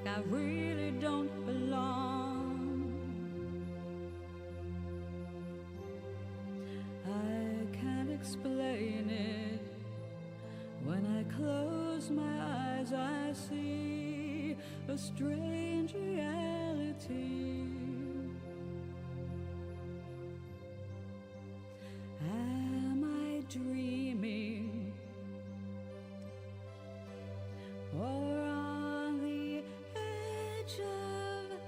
like I really don't belong. I can't explain it. When I close my eyes, I see a strange reality. Am I dreaming? Or on the edge of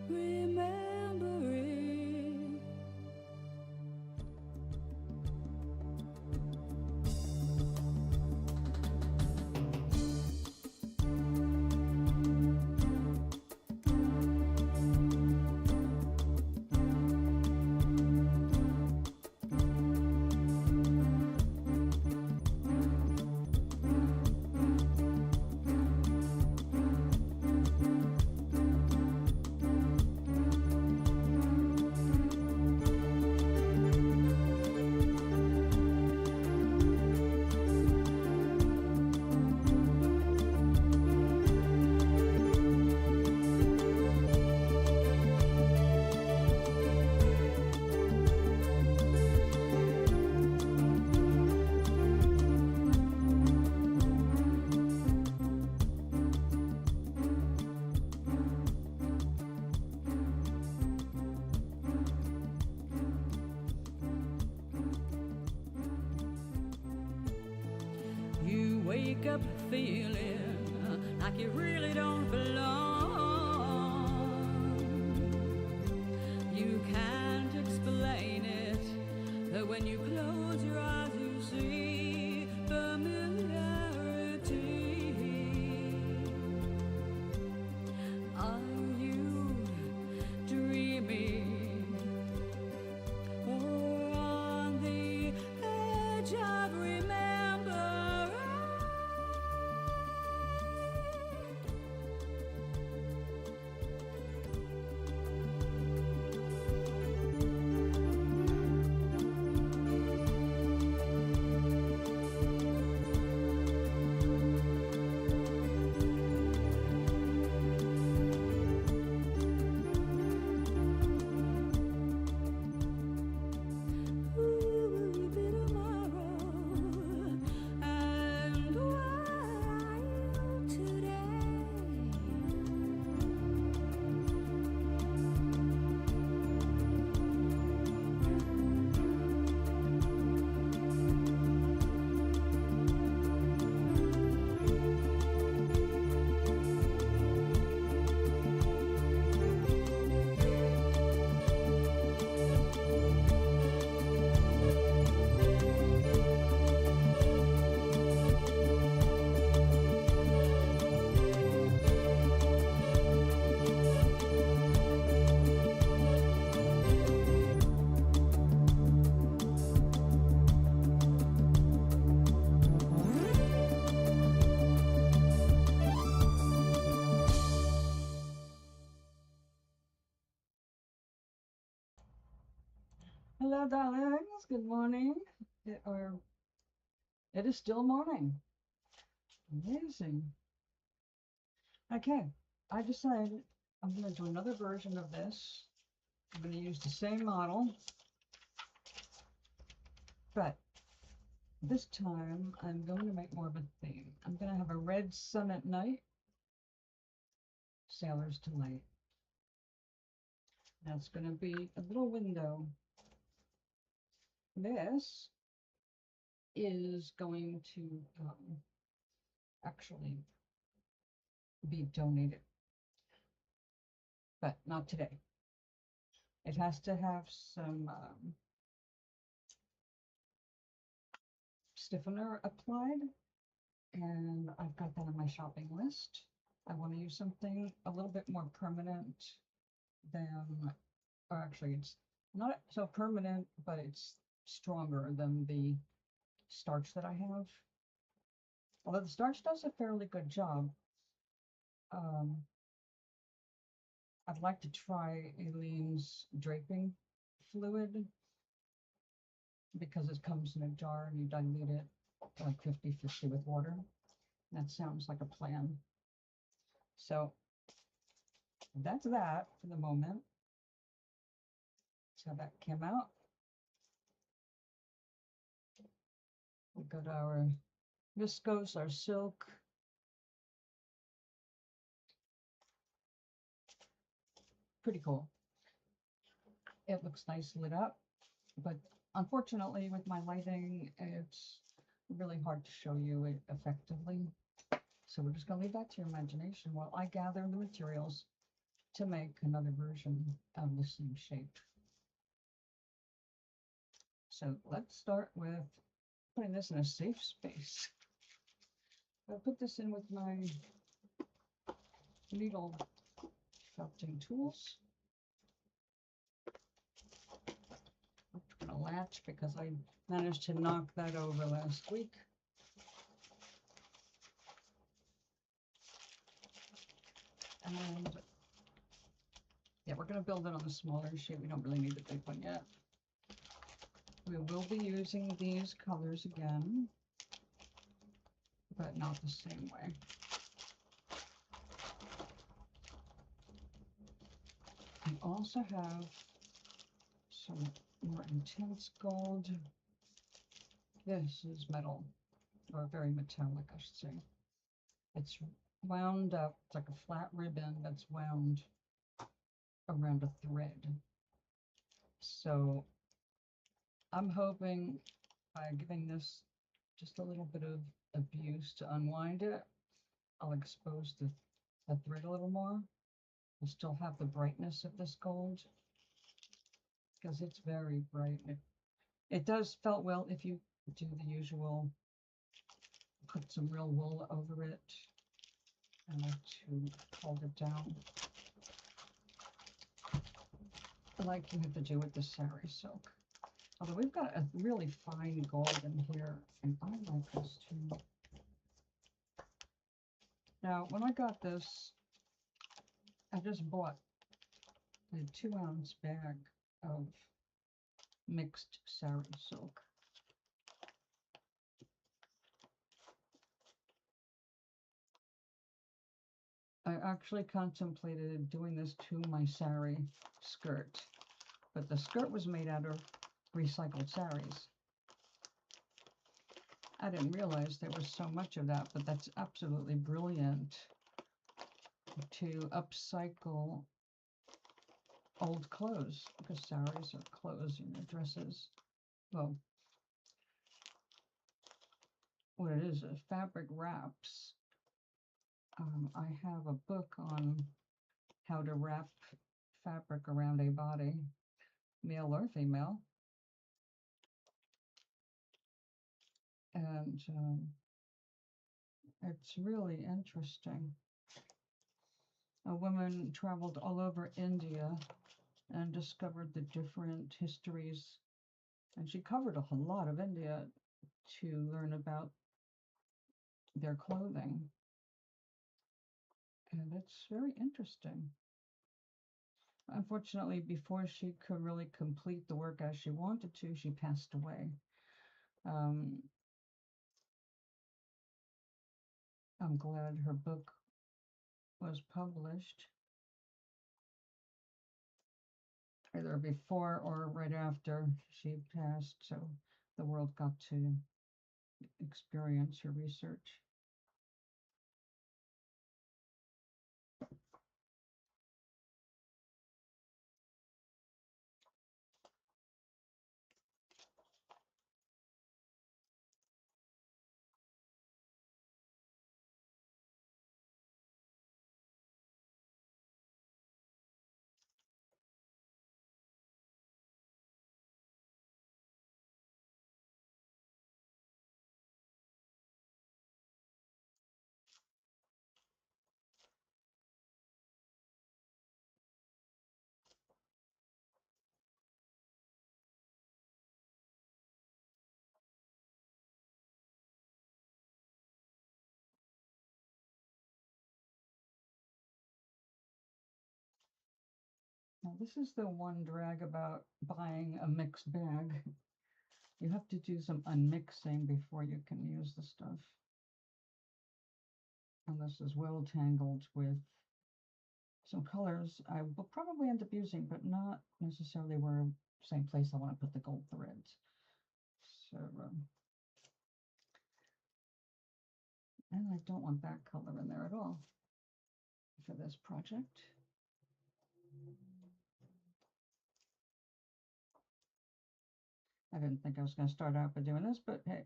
remembering? You wake up feeling like you really don't belong. You can't explain it, but when you close your eyes you see familiarity. Are you dreaming? Or on the edge of remembering? Hello, darlings. Good morning. It is still morning. Amazing. Okay, I decided I'm going to do another version of this. I'm going to use the same model, but this time I'm going to make more of a theme. I'm going to have a red sun at night, sailors delight. That's going to be a little window. This is going to actually be donated, but not today. It has to have some stiffener applied, and I've got that on my shopping list. I want to use something a little bit more permanent than, or actually it's not so permanent, but it's stronger than the starch that I have. Although the starch does a fairly good job. I'd like to try Eileen's draping fluid because it comes in a jar and you dilute it like 50-50 with water. That sounds like a plan. So that's that for the moment. So that came out. We got our viscose, our silk. Pretty cool. It looks nice lit up, but unfortunately with my lighting, it's really hard to show you it effectively. So we're just going to leave that to your imagination while I gather the materials to make another version of the same shape. So let's start with putting this in a safe space. I'll put this in with my needle sculpting tools. I'm going to latch because I managed to knock that over last week. And yeah, we're going to build it on the smaller sheet. We don't really need the big one yet. We will be using these colors again, but not the same way. I also have some more intense gold. This is metal, or very metallic, I should say. It's wound up, it's like a flat ribbon that's wound around a thread. So I'm hoping by giving this just a little bit of abuse to unwind it, I'll expose the thread a little more. We'll still have the brightness of this gold because it's very bright. It does felt well if you do the usual, put some real wool over it and to hold it down, like you have to do with the sari silk. Although we've got a really fine gold in here, and I like this too. Now, when I got this, I just bought a 2-ounce bag of mixed sari silk. I actually contemplated doing this to my sari skirt, but the skirt was made out of recycled saris. I didn't realize there was so much of that, but that's absolutely brilliant to upcycle old clothes, because saris are clothes, dresses. Well, what it is fabric wraps. I have a book on how to wrap fabric around a body, male or female. And it's really interesting. A woman traveled all over India and discovered the different histories. And she covered a whole lot of India to learn about their clothing. And it's very interesting. Unfortunately, before she could really complete the work as she wanted to, she passed away. I'm glad her book was published either before or right after she passed, so the world got to experience her research. Now, this is the one drag about buying a mixed bag. You have to do some unmixing before you can use the stuff. And this is well tangled with some colors I will probably end up using, but not necessarily where same place I want to put the gold threads. So, and I don't want that color in there at all for this project. I didn't think I was going to start out by doing this, but hey,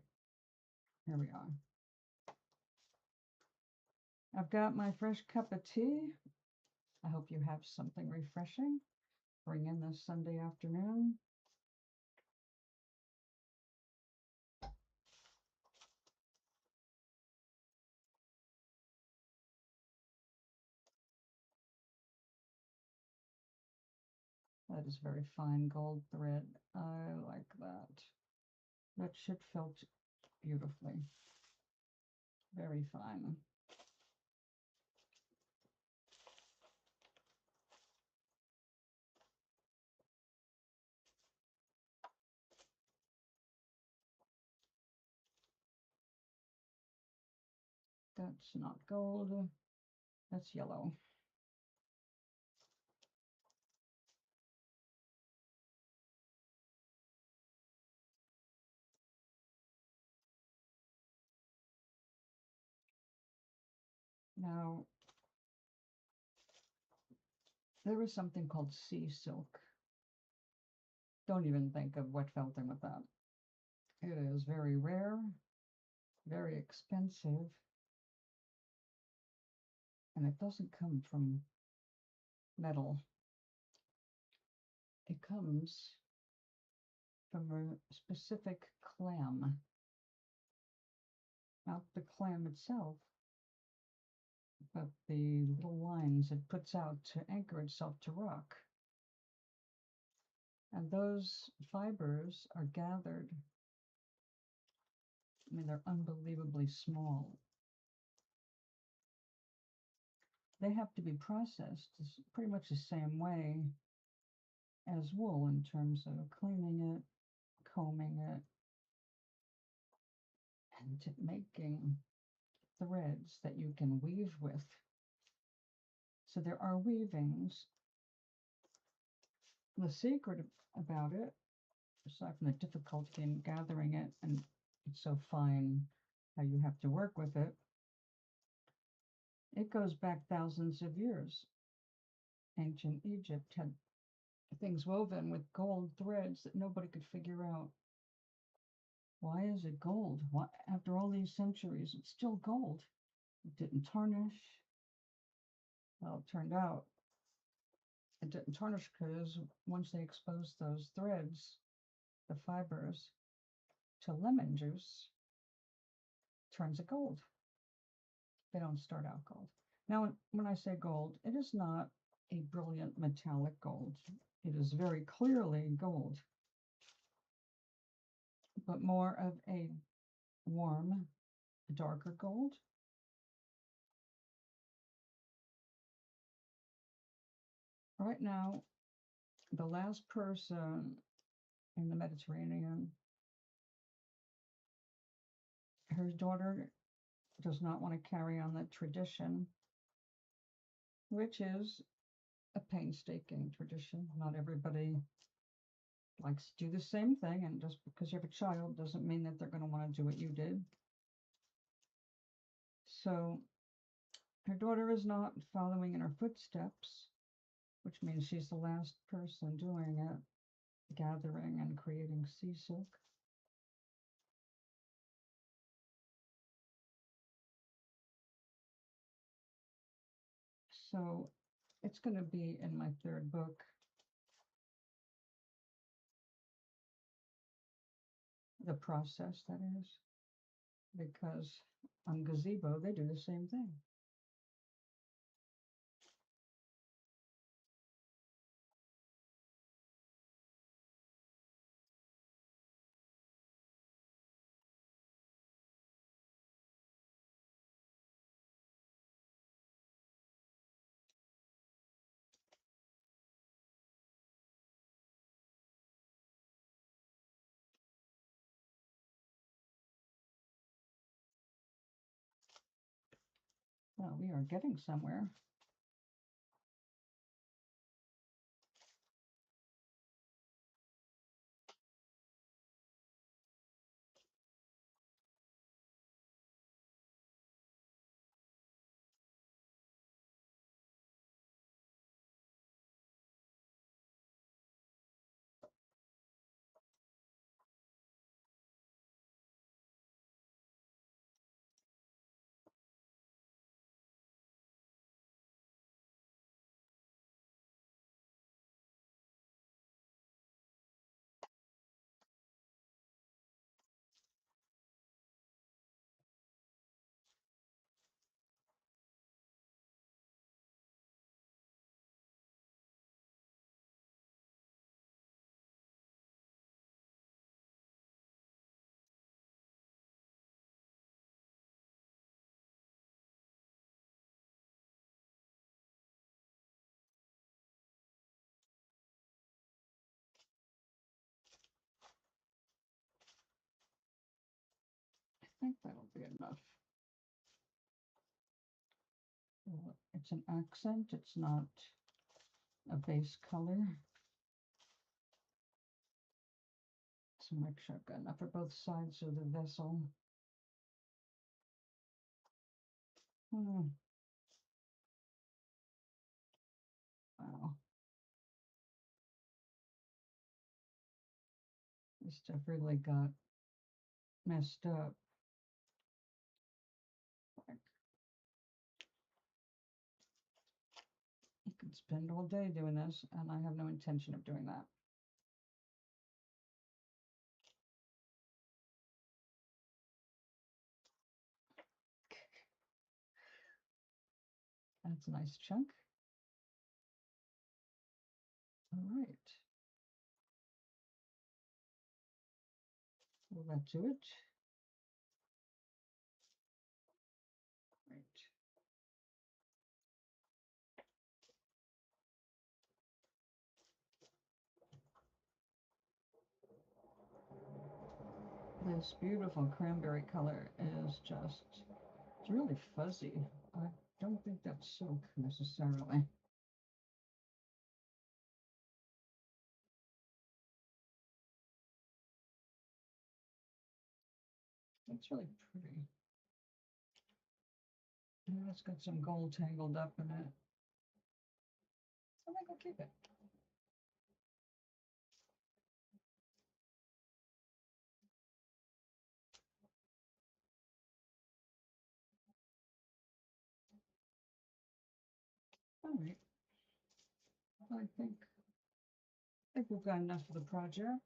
here we are. I've got my fresh cup of tea. I hope you have something refreshing. Bring in this Sunday afternoon. That is very fine gold thread. I like that. That should felt beautifully. Very fine. That's not gold. That's yellow. Now, there is something called sea silk. Don't even think of wet felting with that. It is very rare, very expensive, and it doesn't come from metal. It comes from a specific clam. Not the clam itself, but the little lines it puts out to anchor itself to rock. And those fibers are gathered. I mean, they're unbelievably small. They have to be processed pretty much the same way as wool in terms of cleaning it, combing it, and making threads that you can weave with. So there are weavings. The secret about it, aside from the difficulty in gathering it, and it's so fine how you have to work with it, it goes back thousands of years. Ancient Egypt had things woven with gold threads that nobody could figure out. Why is it gold? Why, after all these centuries, it's still gold. It didn't tarnish. Well, it turned out it didn't tarnish because once they exposed those threads, the fibers, to lemon juice, it turns it gold. They don't start out gold. Now, when I say gold, it is not a brilliant metallic gold. It is very clearly gold, but more of a warm, darker gold. Right now, the last person in the Mediterranean, her daughter does not want to carry on that tradition, which is a painstaking tradition. Not everybody likes to do the same thing, and just because you have a child doesn't mean that they're going to want to do what you did. So her daughter is not following in her footsteps, which means she's the last person doing it, gathering and creating sea silk. So it's going to be in my third book. The process, that is, because on Gazebo, they do the same thing. Well, we are getting somewhere. think that'll be enough. It's an accent, it's not a base color. So make sure I've got enough for both sides of the vessel. Wow. This stuff really got messed up. You could spend all day doing this, and I have no intention of doing that. That's a nice chunk. All right. We'll get to it. Right. This beautiful cranberry color is just, it's really fuzzy. I don't think that's silk necessarily. That's really pretty. And it's got some gold tangled up in it. I think I'll keep it. All right. I think we've got enough for the project.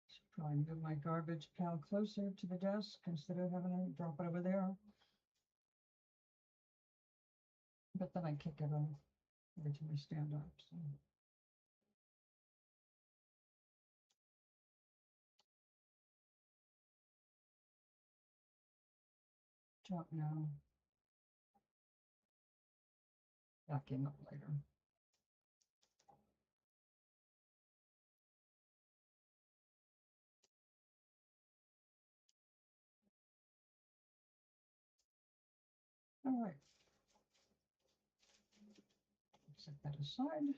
Should probably move my garbage pail closer to the desk instead of having to drop it over there. But then I kick it off every time I stand up. So. Drop now. Vacuum up later. All right. Set that aside.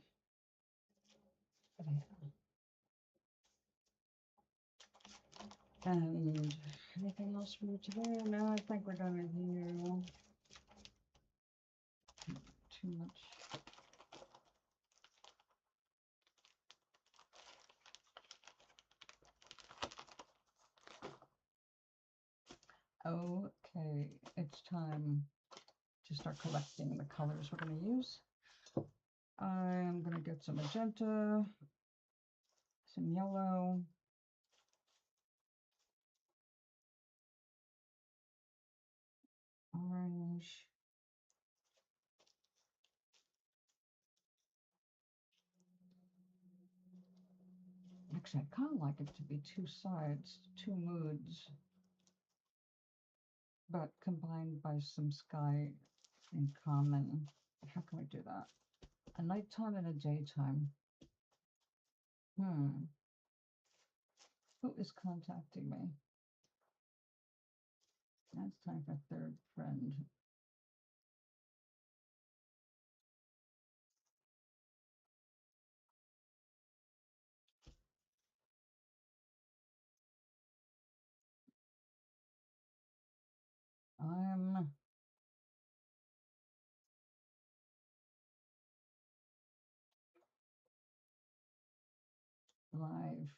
And anything else for you today? No, I think we're done with you. Too much. Okay, it's time to start collecting the colors we're going to use. I'm going to get some magenta, some yellow, orange, actually I kind of like it to be two sides, two moods, but combined by some sky in common. How can we do that? A nighttime and a daytime. Who is contacting me? Now it's time for third friend. I'm live.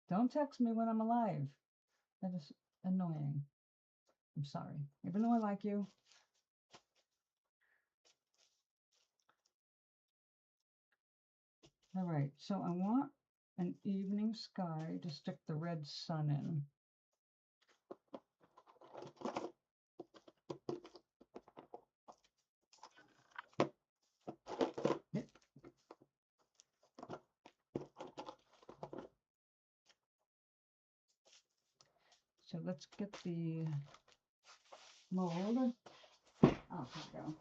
Don't text me when I'm alive. That is annoying. I'm sorry. Even though I like you. All right, so I want an evening sky to stick the red sun in. So let's get the mold. Oh, here we go.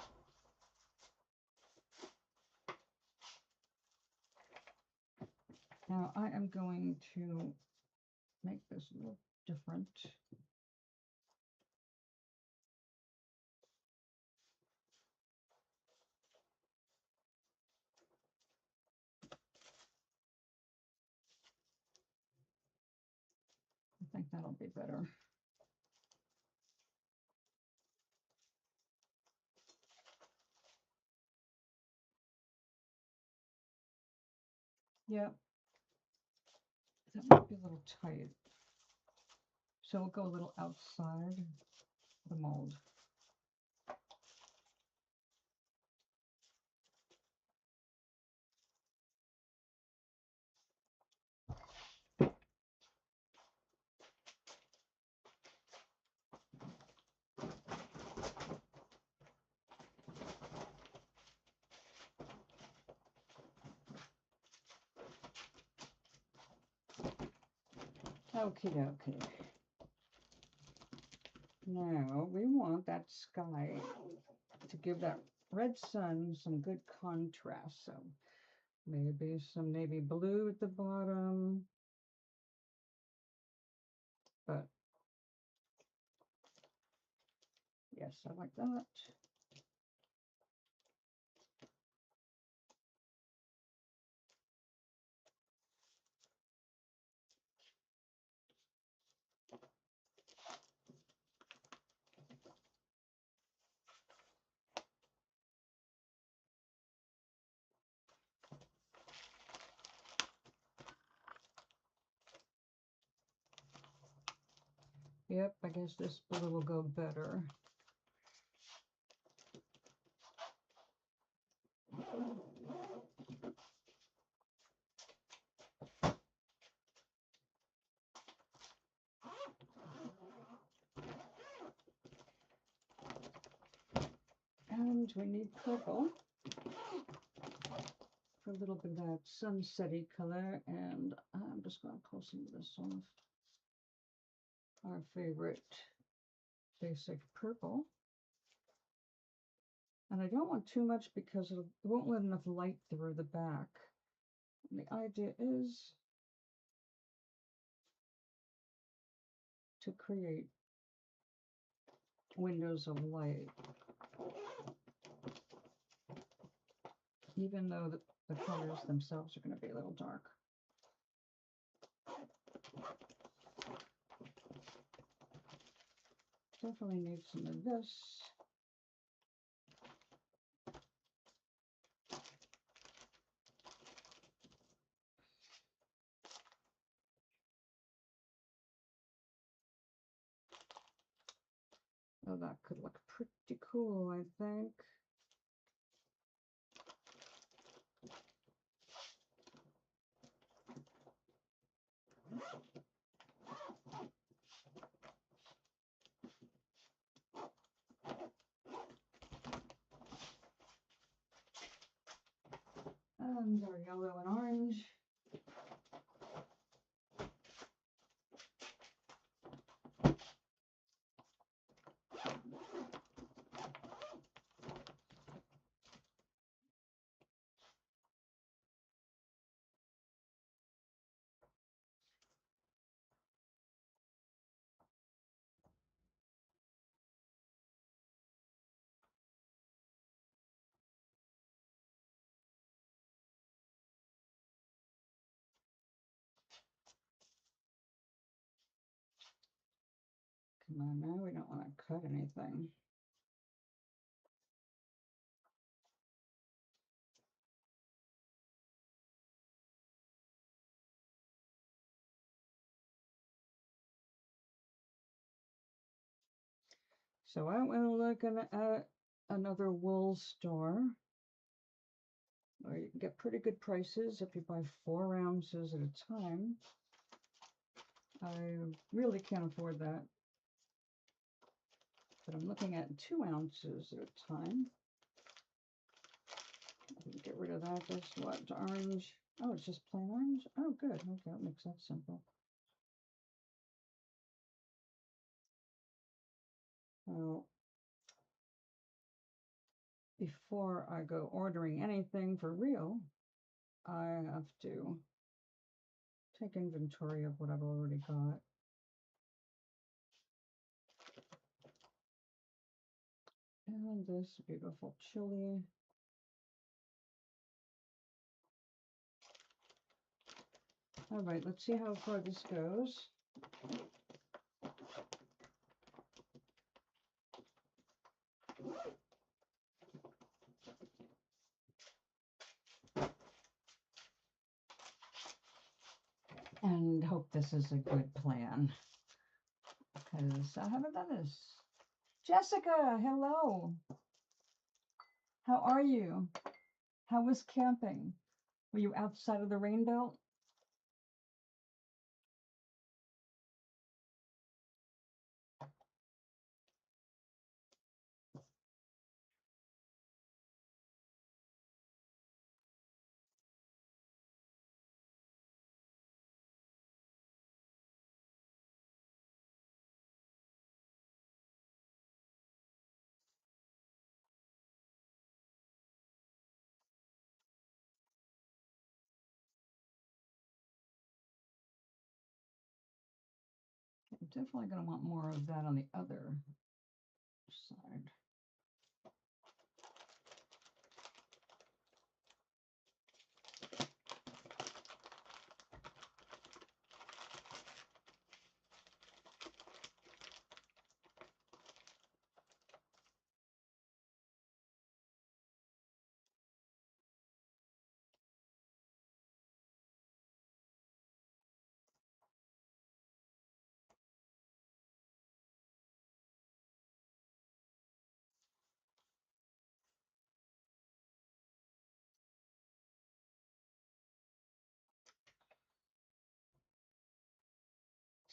Now I am going to make this a little different. I think that'll be better. Yep. That might be a little tight. So we'll go a little outside the mold. Okie dokie. Now we want that sky to give that red sun some good contrast. So maybe some navy blue at the bottom. But yes, I like that. Yep, I guess this blue will go better. And we need purple for a little bit of that sunsetty color. And I'm just going to pull some of this off. Our favorite basic purple. And I don't want too much because it won't let enough light through the back. And the idea is to create windows of light. Even though the colors themselves are going to be a little dark. Definitely need some of this. Oh, that could look pretty cool, I think. And our yellow and orange. Come on now, we don't want to cut anything. So I went looking at another wool store where you can get pretty good prices if you buy 4 ounces at a time. I really can't afford that. But I'm looking at 2 ounces at a time. Get rid of that. This what? Orange. Oh, it's just plain orange? Oh, good. Okay, that makes that simple. So before I go ordering anything for real, I have to take inventory of what I've already got. And this beautiful chili. All right, let's see how far this goes. And hope this is a good plan, because I haven't done this. Jessica, hello. How are you? How was camping? Were you outside of the rain belt? I'm definitely going to want more of that on the other side.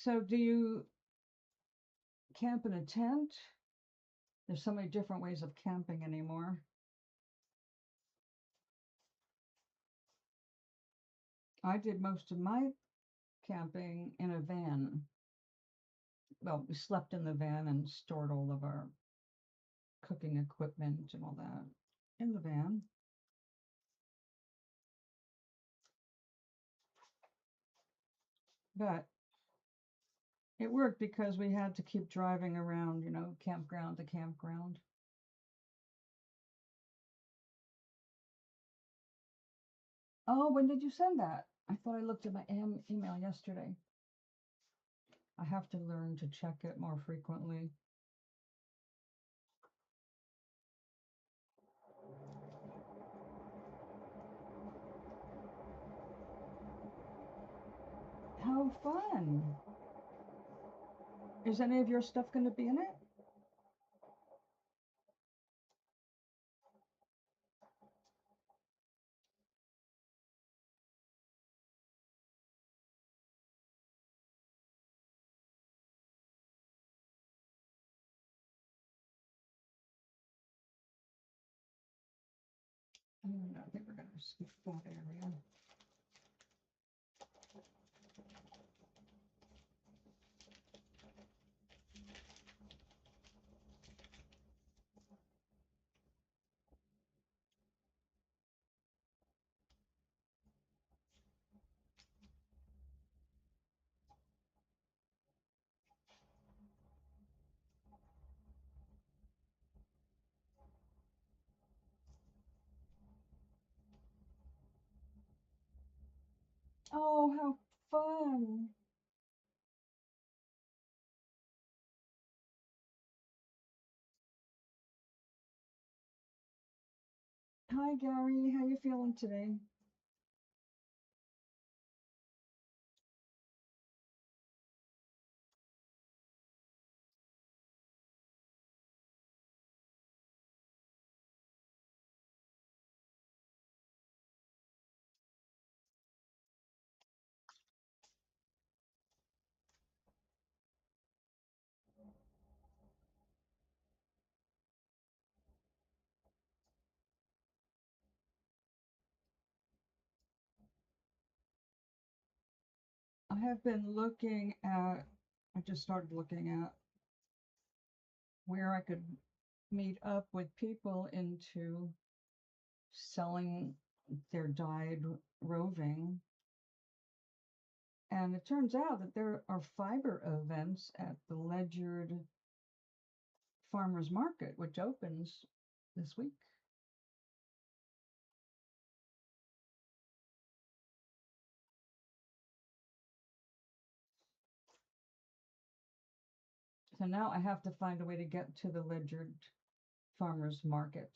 So do you camp in a tent? There's so many different ways of camping anymore. I did most of my camping in a van. Well, we slept in the van and stored all of our cooking equipment and all that in the van. But it worked because we had to keep driving around, campground to campground. Oh, when did you send that? I thought I looked at my email yesterday. I have to learn to check it more frequently. How fun! Is any of your stuff going to be in it? I think we're going to skip that area. Oh, how fun! Hi, Gary. How you feeling today? I have been looking at, I just started looking at where I could meet up with people into selling their dyed roving. And it turns out that there are fiber events at the Ledyard Farmers Market, which opens this week. So now I have to find a way to get to the Ledyard Farmers Market.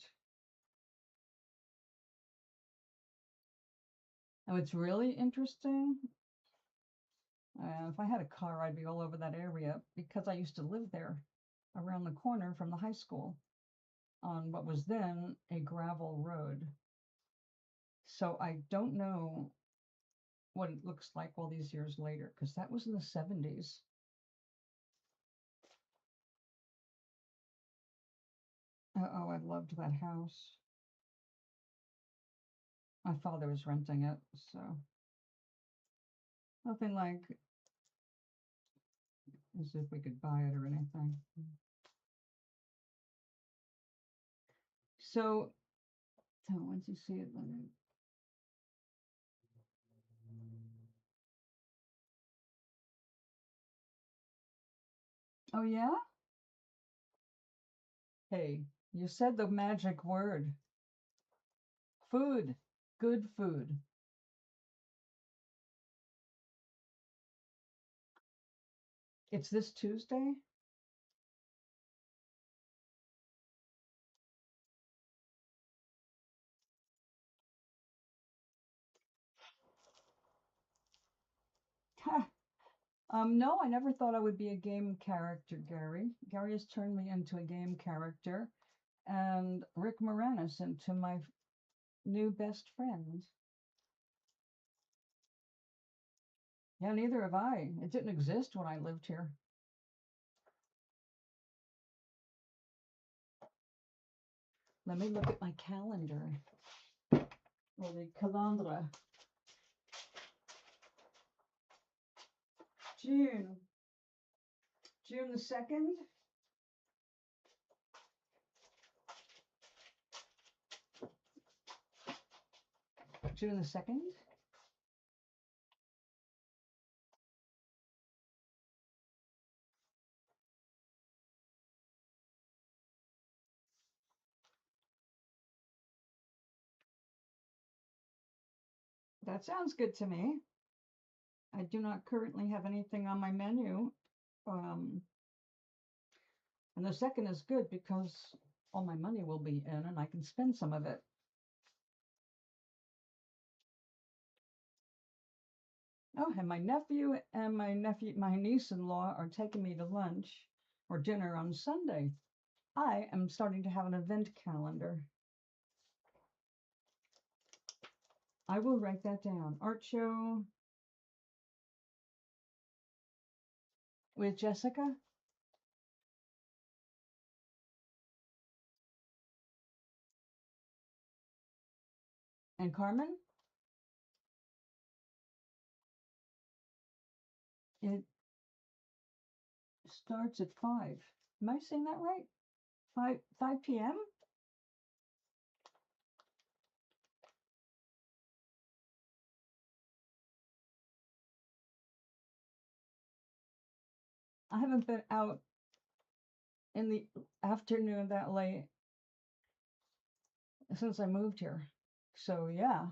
And what's really interesting, if I had a car, I'd be all over that area because I used to live there around the corner from the high school on what was then a gravel road. So I don't know what it looks like all these years later, because that was in the 70s. Oh, I loved that house. My father was renting it, so nothing like as if we could buy it or anything. So, once you see it, let me. Oh, yeah? Hey, you said the magic word. Food. Good food. It's this Tuesday? No, I never thought I would be a game character, Gary. Gary has turned me into a game character, and Rick Moranis into my new best friend. Yeah, neither have I. It didn't exist when I lived here. Let me look at my calendar. Or the calendar. June. June the 2nd. June the 2nd. That sounds good to me. I do not currently have anything on my menu. And the 2nd is good because all my money will be in and I can spend some of it. Oh, and my nephew and my niece-in-law are taking me to lunch or dinner on Sunday. I am starting to have an event calendar. I will write that down. Art show with Jessica. And Carmen. It starts at 5. Am I saying that right? 5 p.m.? I haven't been out in the afternoon that late since I moved here. So yeah.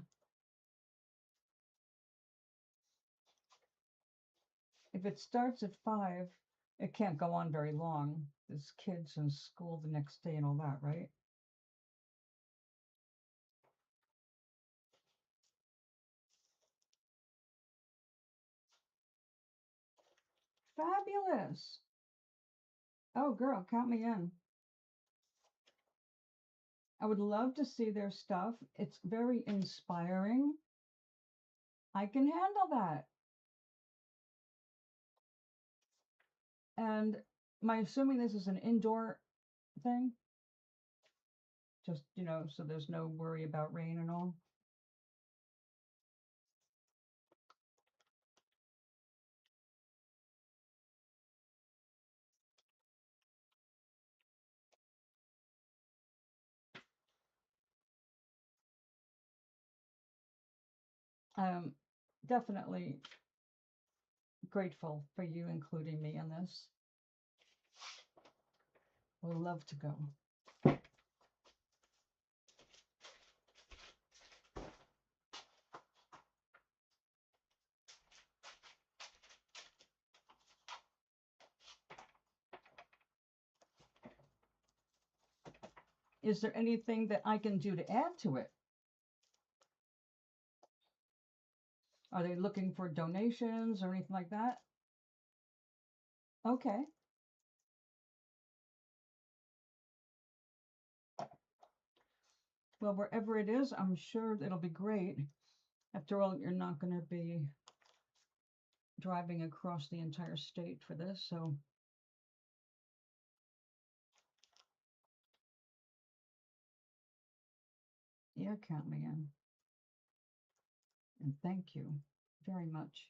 If it starts at 5, it can't go on very long. There's kids in school the next day and all that, right? Fabulous. Oh, girl, count me in. I would love to see their stuff. It's very inspiring. I can handle that. And am I assuming this is an indoor thing? Just, so there's no worry about rain and all. I'm definitely grateful for you including me in this. Would love to go. Is there anything that I can do to add to it? Are they looking for donations or anything like that? Okay. Well, wherever it is, I'm sure it'll be great. After all, you're not going to be driving across the entire state for this, so. Yeah, count me in. And thank you very much.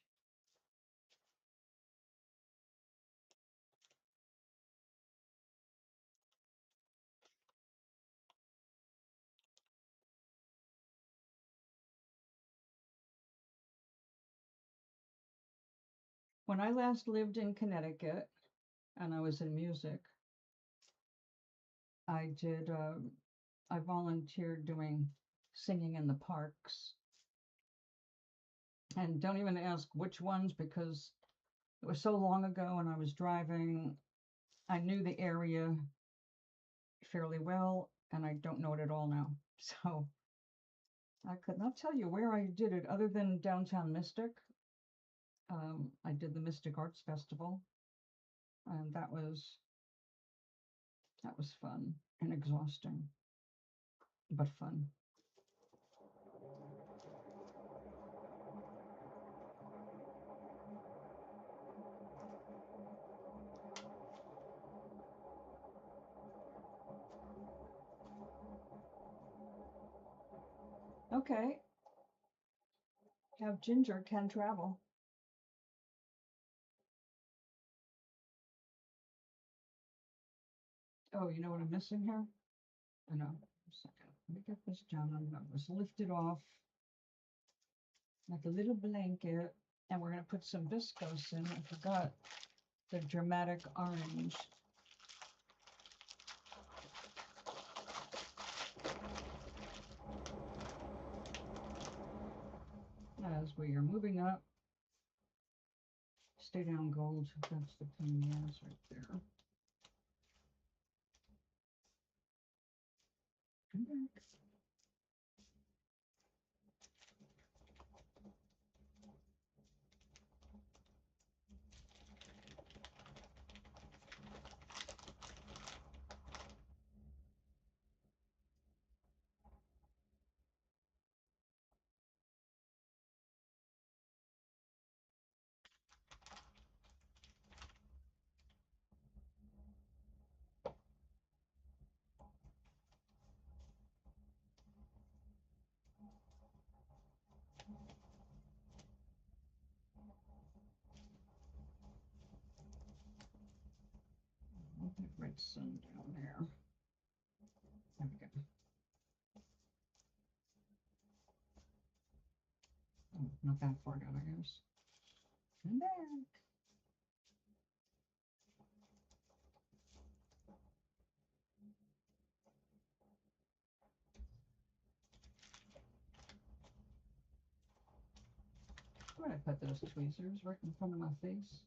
When I last lived in Connecticut and I was in music, I volunteered doing singing in the parks. And don't even ask which ones because it was so long ago and I was driving. I knew the area fairly well and I don't know it at all now. So I could not tell you where I did it other than downtown Mystic. I did the Mystic Arts Festival, and that was fun and exhausting, but fun. Okay. Have Ginger can travel. Oh, you know what I'm missing here? I know. A second. Let me get this down. I was lifted off like a little blanket, and we're going to put some viscose in. I forgot the dramatic orange. As we are moving up, stay down gold. That's the pain in the ass right there. Come back. That red sun down there. There we go. Oh, not that far down, I guess. Come back. Where did I put those tweezers? Right in front of my face.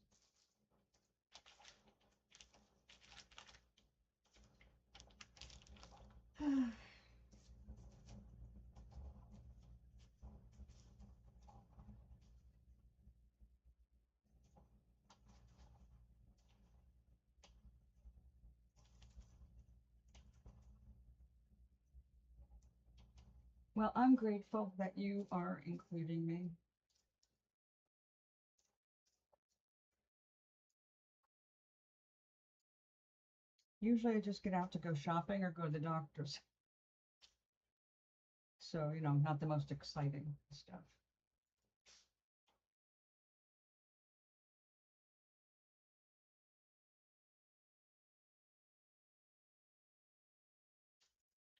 Well, I'm grateful that you are including me. Usually I just get out to go shopping or go to the doctor's. So, not the most exciting stuff.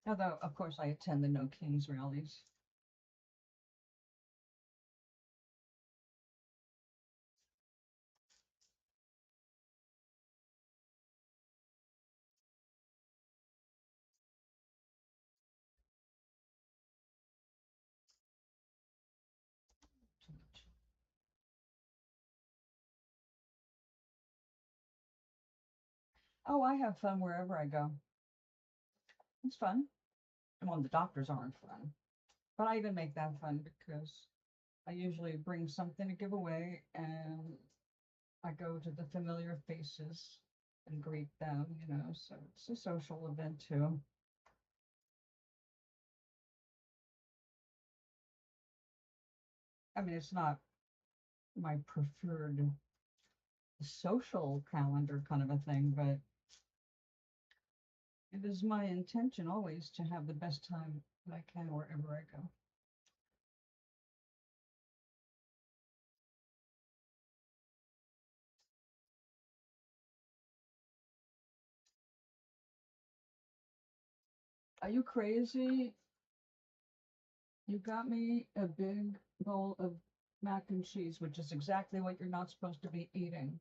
Although, of course, I attend the No Kings rallies. Oh, I have fun wherever I go. It's fun. Well, the doctors aren't fun, but I even make that fun because I usually bring something to give away and I go to the familiar faces and greet them, so it's a social event too. I mean, it's not my preferred social calendar kind of a thing, but it is my intention always to have the best time that I can wherever I go. Are you crazy? You got me a big bowl of mac and cheese, which is exactly what you're not supposed to be eating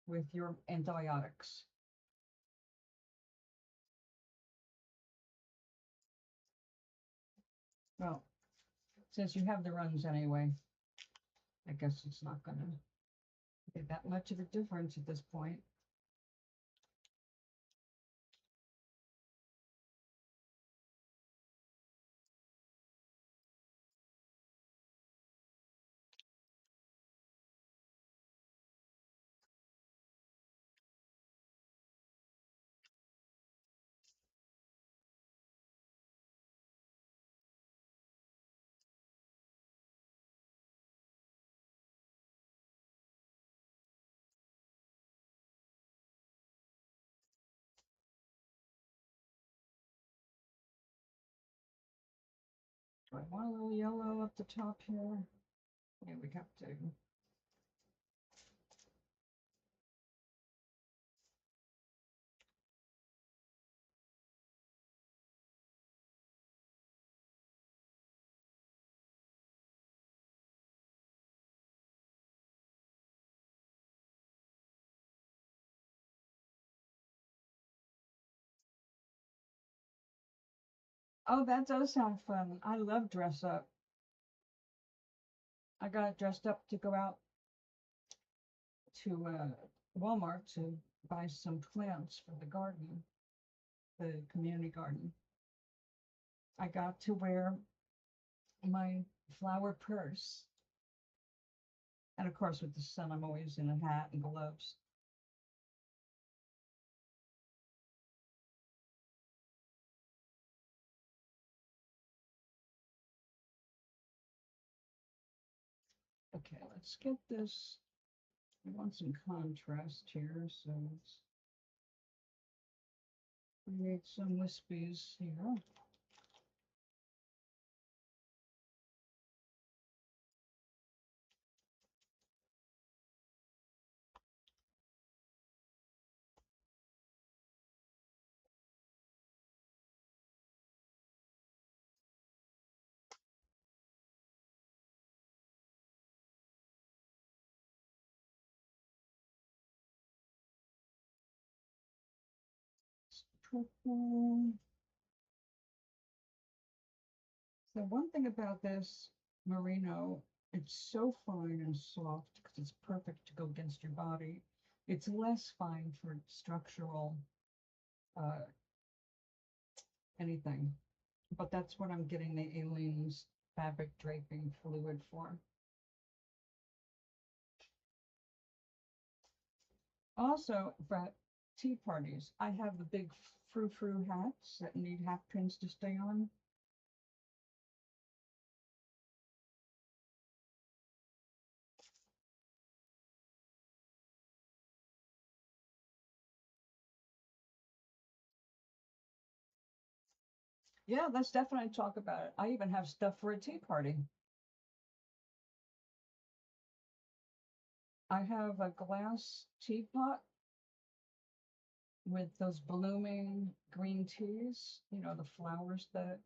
with your antibiotics. Well, since you have the runs anyway, I guess it's not gonna be that much of a difference at this point. Do I want a little yellow up the top here? Yeah, we have to. Oh, that does sound fun. I love dress up. I got dressed up to go out to Walmart to buy some plants for the garden, the community garden. I got to wear my flower purse. And of course, with the sun, I'm always in a hat and gloves. Okay, let's get this. I want some contrast here, so let's create some wispies here. Purple. So one thing about this merino, it's so fine and soft because it's perfect to go against your body. It's less fine for structural uh, anything, but that's what I'm getting the Aleene's fabric draping fluid for. Also, for tea parties, I have the big frou-frou hats that need hat pins to stay on. Yeah, let's definitely talk about it. I even have stuff for a tea party. I have a glass teapot with those blooming green teas, the flowers that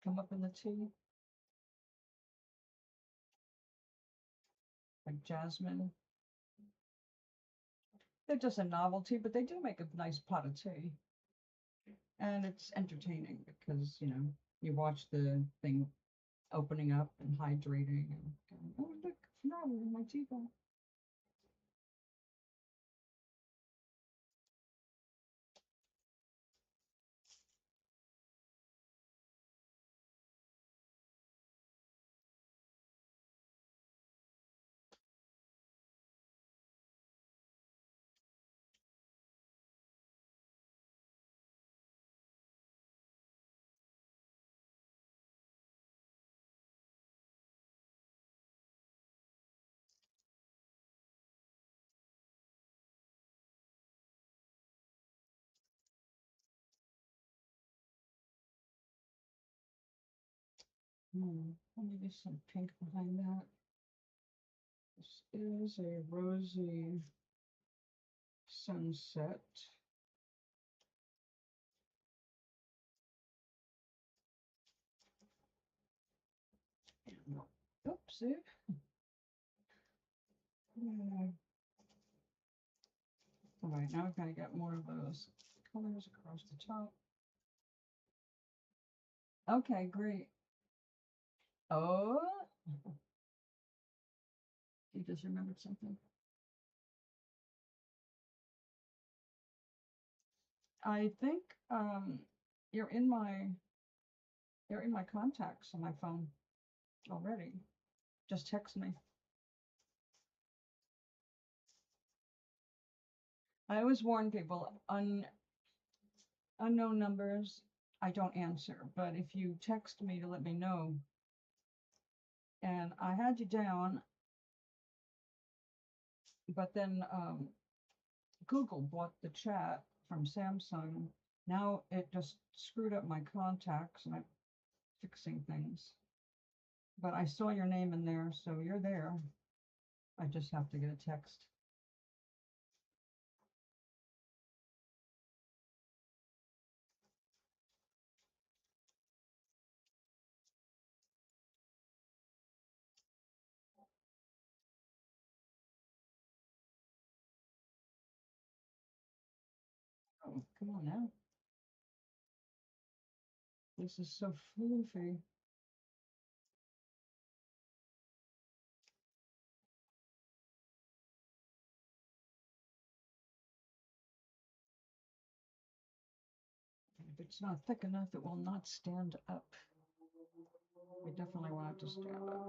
come up in the tea, like jasmine. They're just a novelty, but they do make a nice pot of tea. And it's entertaining because, you watch the thing opening up and hydrating and going, oh, look, flowers in my teapot. Maybe some pink behind that. This is a rosy sunset. Oopsie. All right, now I've got to get more of those colors across the top. Okay, great. Oh, you just remembered something. I think you're in my contacts on my phone already. Just text me. I always warn people, unknown numbers, I don't answer. But if you text me to let me know, and I had you down, but then Google bought the chat from Samsung. Now it just screwed up my contacts and I'm fixing things. But I saw your name in there, so you're there. I just have to get a text. Oh, come on now. This is so floofy. If it's not thick enough, it will not stand up. We definitely want it to stand up.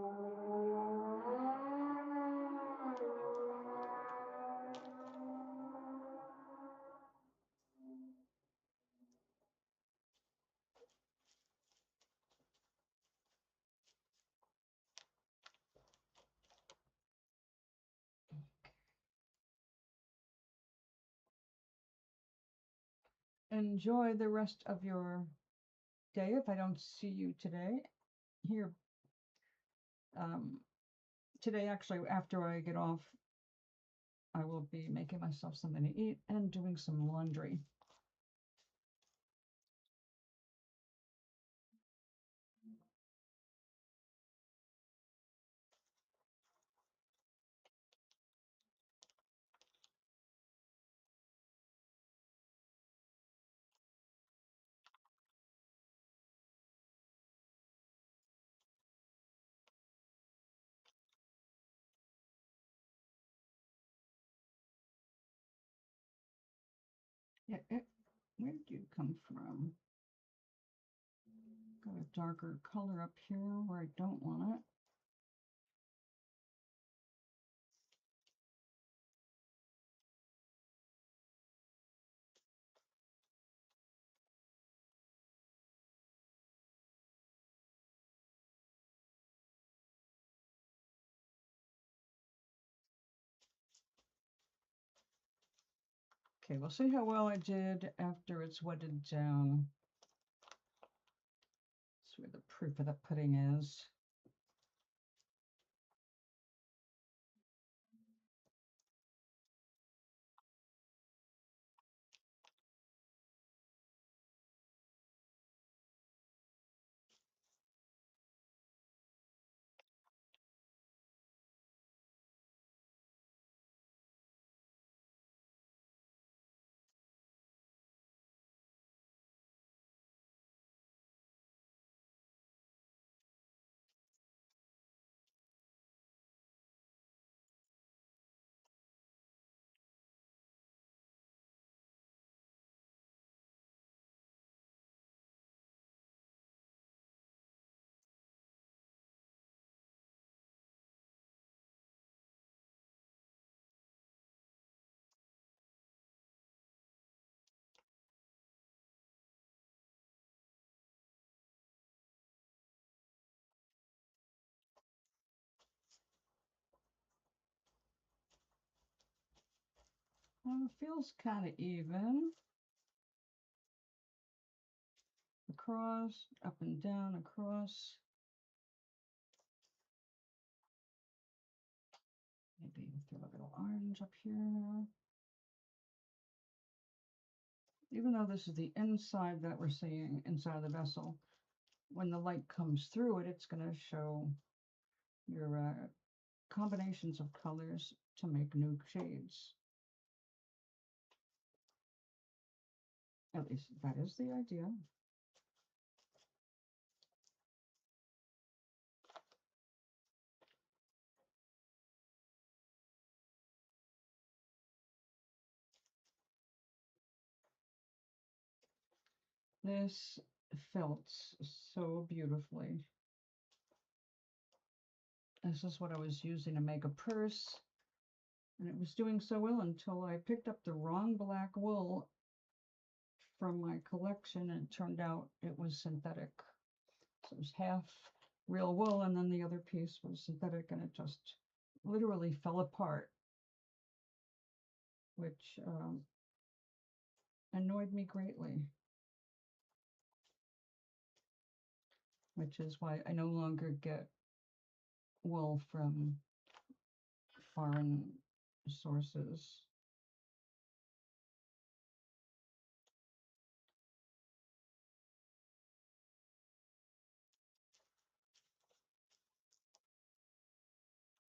Enjoy the rest of your day if I don't see you today. Here, today actually, after I get off, I will be making myself something to eat and doing some laundry. Yeah, where did you come from? Got a darker color up here where I don't want it. Okay, we'll see how well I did after it's wetted down. That's where the proof of the pudding is. It feels kind of even. Across, up and down, across. orange up here. Even though this is the inside that we're seeing inside of the vessel, when the light comes through it, it's going to show your combinations of colors to make new shades. At least that is the idea. This felts so beautifully. This is what I was using to make a purse, and it was doing so well until I picked up the wrong black wool from my collection, and it turned out it was synthetic. So it was half real wool, and then the other piece was synthetic, and it just literally fell apart, which annoyed me greatly. Which is why I no longer get wool from foreign sources.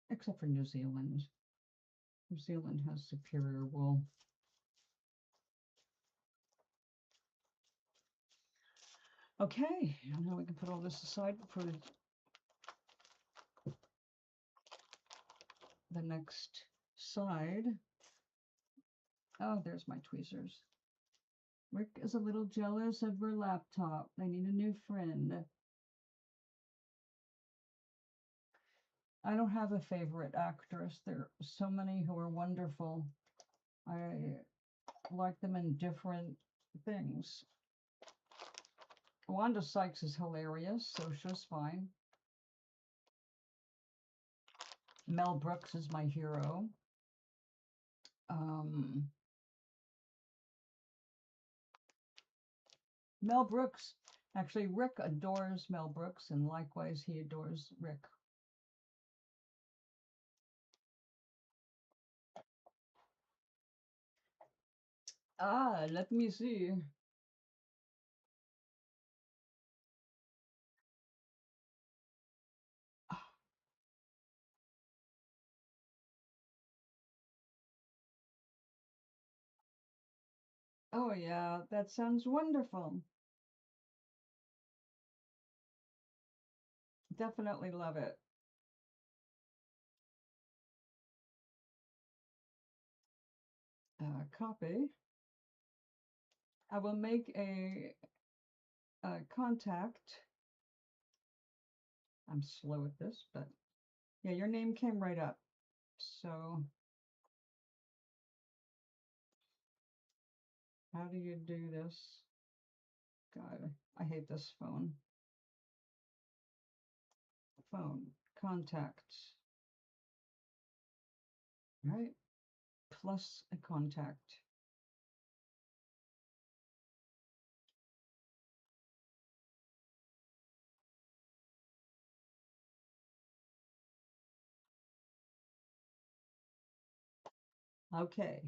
Except for New Zealand. New Zealand has superior wool. Okay, now we can put all this aside for the next side. Oh, there's my tweezers. Rick is a little jealous of her laptop. They need a new friend. I don't have a favorite actress. There are so many who are wonderful. I like them in different things. Wanda Sykes is hilarious, so she's fine. Mel Brooks is my hero. Mel Brooks, actually, Rick adores Mel Brooks, and likewise, he adores Rick. Ah, let me see. Oh, yeah, that sounds wonderful. Definitely love it. Copy. I will make a contact. I'm slow at this, but yeah, your name came right up. So how do you do this? God, I hate this phone. Phone, contacts. Right? Plus a contact. Okay.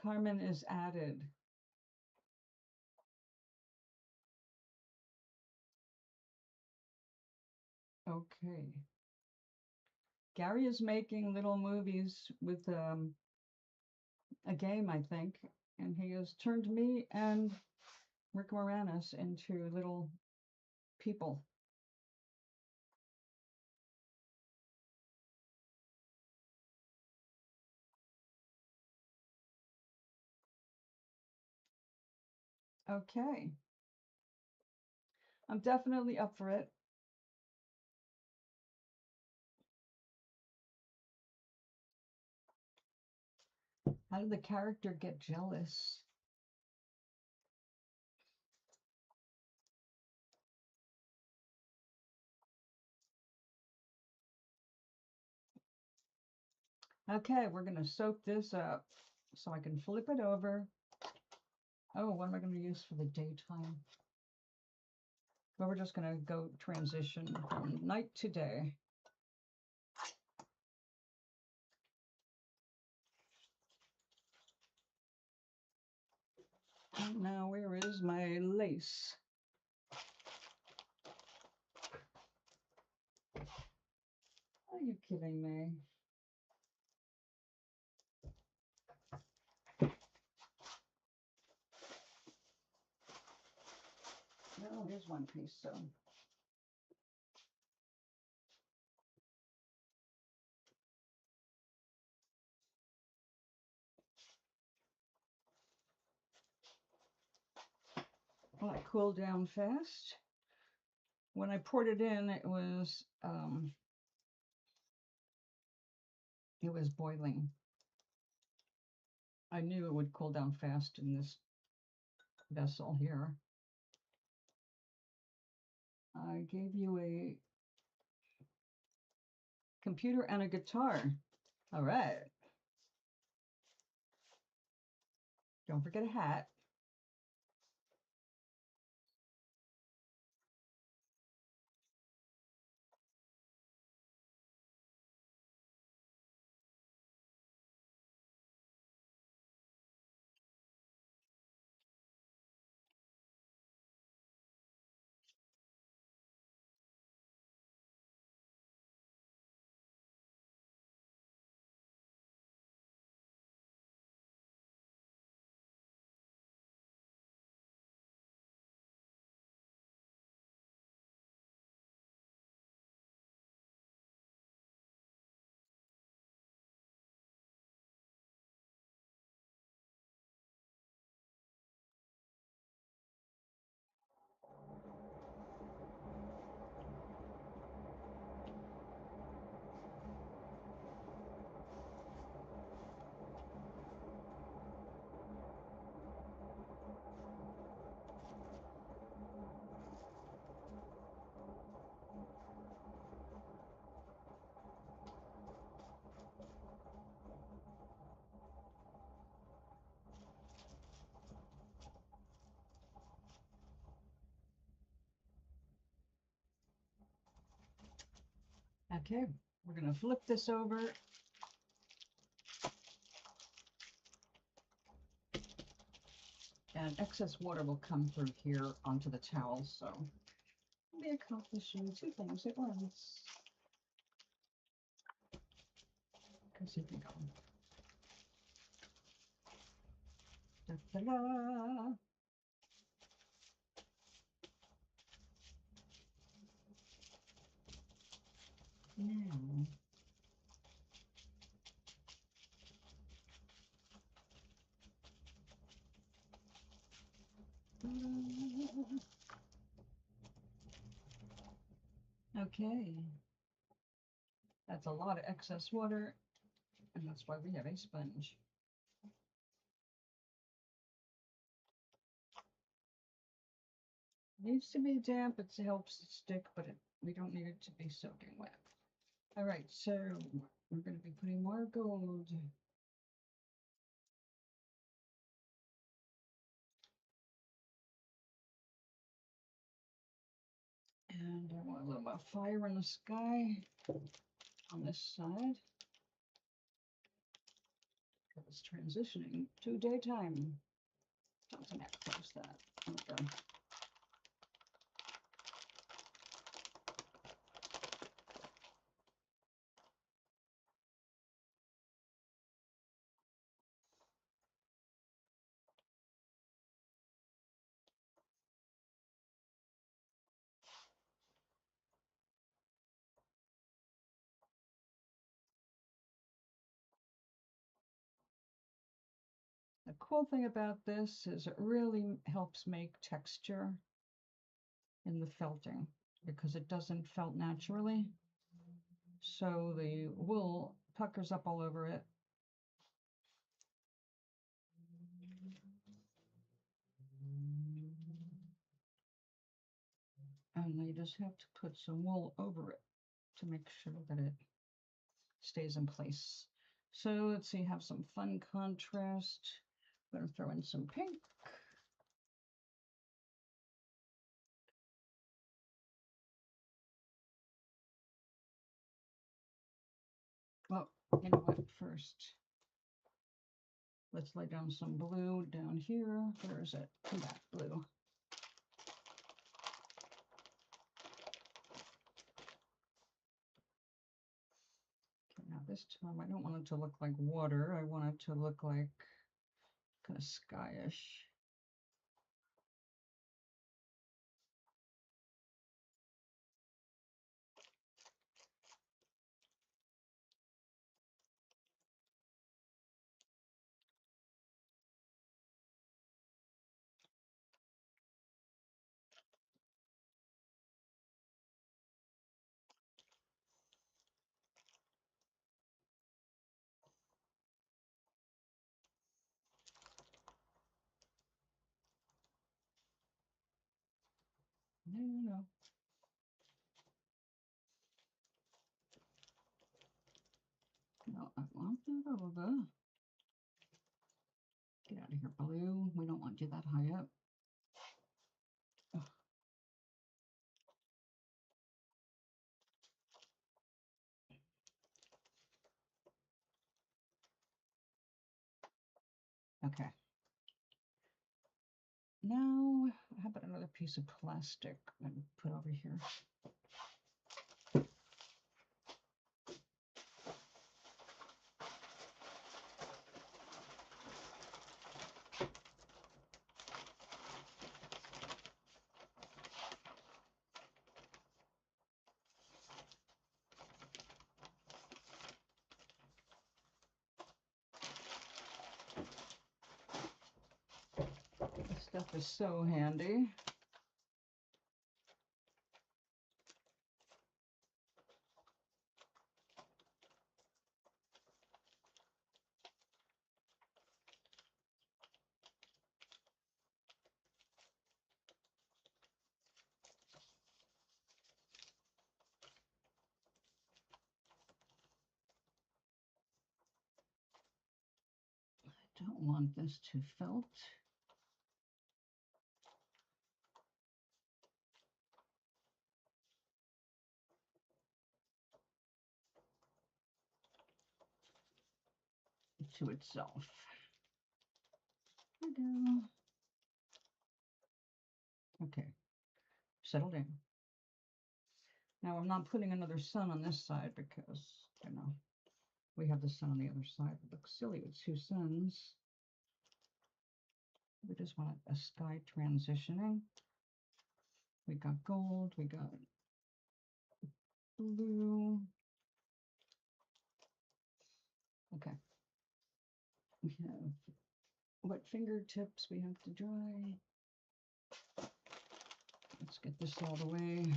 Carmen is added. Okay. Gary is making little movies with a game, I think, and he has turned me and Rick Moranis into little people. Okay. I'm definitely up for it. How did the character get jealous? Okay, we're going to soak this up so I can flip it over. Oh, what am I going to use for the daytime? Well, we're just going to go transition from night to day. And now where is my lace? Are you kidding me? No, here's one piece, so. Well, it cooled down fast. When I poured it in, it was boiling. I knew it would cool down fast in this vessel here. I gave you a computer and a guitar. All right. Don't forget a hat. Okay, we're going to flip this over. And excess water will come through here onto the towel, so we'll be accomplishing two things at once. Because here we go. Da, da, da. Now, okay, that's a lot of excess water, and that's why we have a sponge. It needs to be damp, it helps it stick, but we don't need it to be soaking wet. All right, so we're going to be putting more gold. And I want a little bit of fire in the sky on this side. It's transitioning to daytime. Something that close that. Okay. The cool thing about this is it really helps make texture in the felting because it doesn't felt naturally. So the wool puckers up all over it. And you just have to put some wool over it to make sure that it stays in place. So let's see, have some fun contrast. I'm going to throw in some pink. Well, you know what, first, Let's lay down some blue down here. Where is it? Come back, blue. Okay, now this time I don't want it to look like water. I want it to look like kind of skyish. No. No, I want that over. Get out of here, blue. We don't want you that high up. Ugh. Okay. Now, how about another piece of plastic I can put over here? This stuff is so handy. I don't want this to felt. To itself. There we go. Okay, settled in. Now I'm not putting another sun on this side because, you know, we have the sun on the other side. It looks silly with two suns. We just want a sky transitioning. We got gold, we got blue. Okay. We have wet fingertips we have to dry. Let's get this all the way.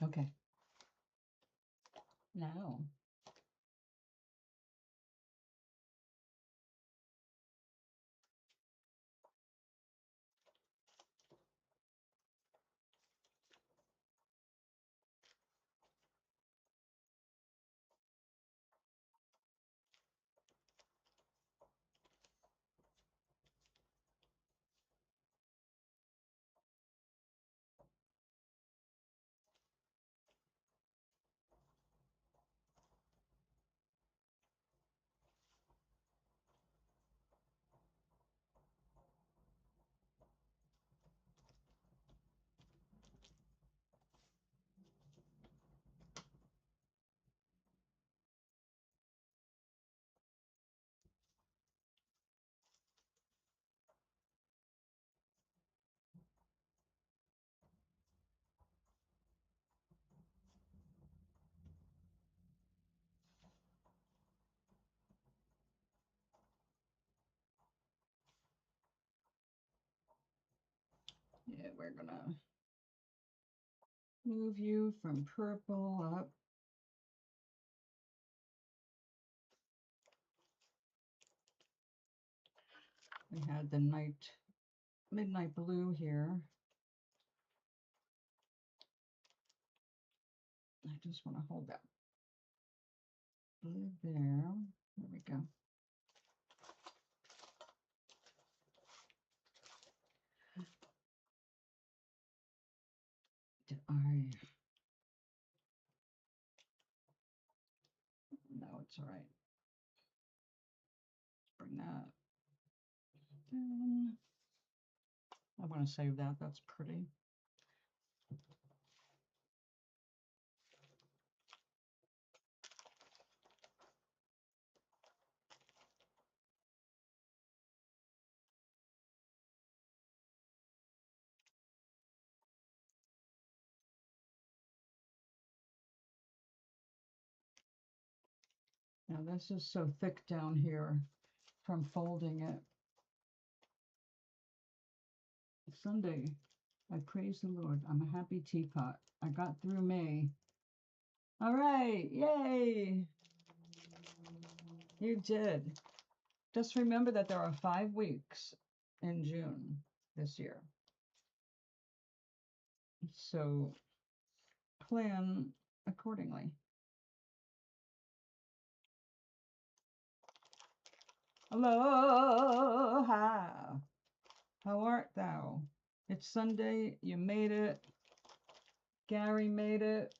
Okay. Now, yeah, we're gonna move you from purple up. We had the midnight blue here. I just want to hold that blue there. There we go. Did I? No, That's all right. Bring that down. I want to save that. That's pretty. Now this is so thick down here from folding it. Sunday, I praise the Lord. I'm a happy teapot. I got through May. All right, yay! You did. Just remember that there are 5 weeks in June this year. So plan accordingly. Aloha! How art thou? It's Sunday. You made it. Gary made it.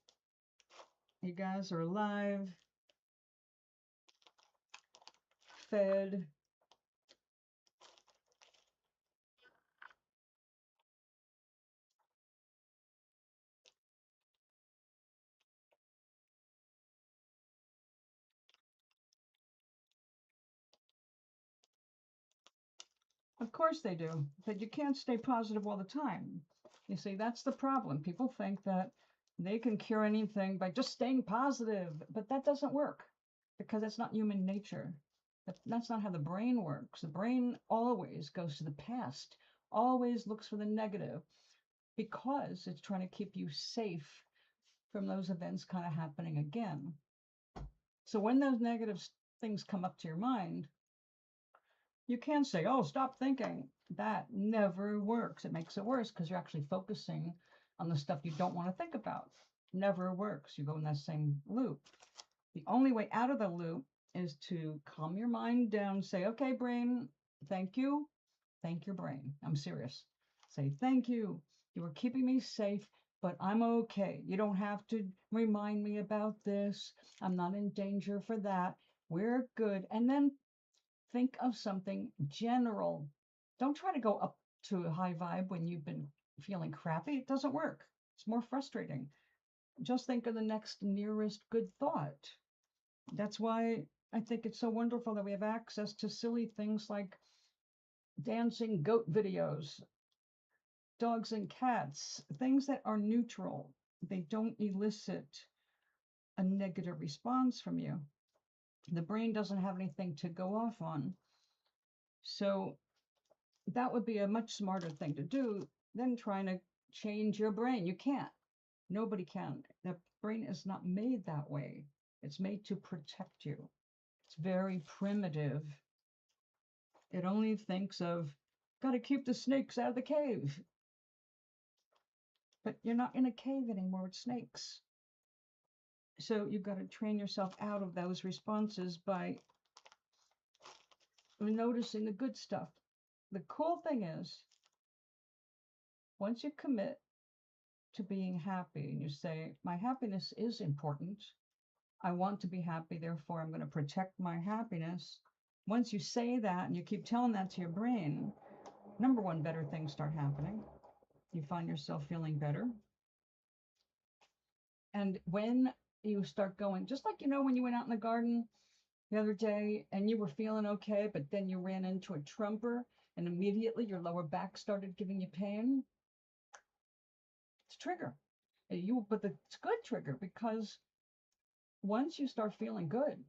You guys are alive. Fed. Of course they do, but you can't stay positive all the time. You see, that's the problem. People think that they can cure anything by just staying positive, but that doesn't work because that's not human nature. That's not how the brain works. The brain always goes to the past, always looks for the negative because it's trying to keep you safe from those events kind of happening again. So when those negative things come up to your mind, you can say, oh, stop thinking. That never works. It makes it worse because you're actually focusing on the stuff you don't want to think about. Never works. You go in that same loop. The only way out of the loop is to calm your mind down, say, okay, brain, thank you. Thank your brain. I'm serious. Say, thank you. You are keeping me safe, but I'm okay. You don't have to remind me about this. I'm not in danger for that. We're good. And then think of something general. Don't try to go up to a high vibe when you've been feeling crappy. It doesn't work. It's more frustrating. Just think of the next nearest good thought. That's why I think it's so wonderful that we have access to silly things like dancing goat videos, dogs and cats, things that are neutral. They don't elicit a negative response from you. The brain doesn't have anything to go off on. So that would be a much smarter thing to do than trying to change your brain. You can't. Nobody can. The brain is not made that way. It's made to protect you. It's very primitive. It only thinks of, got to keep the snakes out of the cave. But you're not in a cave anymore with snakes. So you've got to train yourself out of those responses by noticing the good stuff. The cool thing is, once you commit to being happy and you say, my happiness is important, I want to be happy, therefore I'm going to protect my happiness. Once you say that and you keep telling that to your brain, number one, better things start happening. You find yourself feeling better. And when you start going, just like, when you went out in the garden the other day and you were feeling okay, but then you ran into a trumper and immediately your lower back started giving you pain. It's a trigger. But it's a good trigger because once you start feeling good,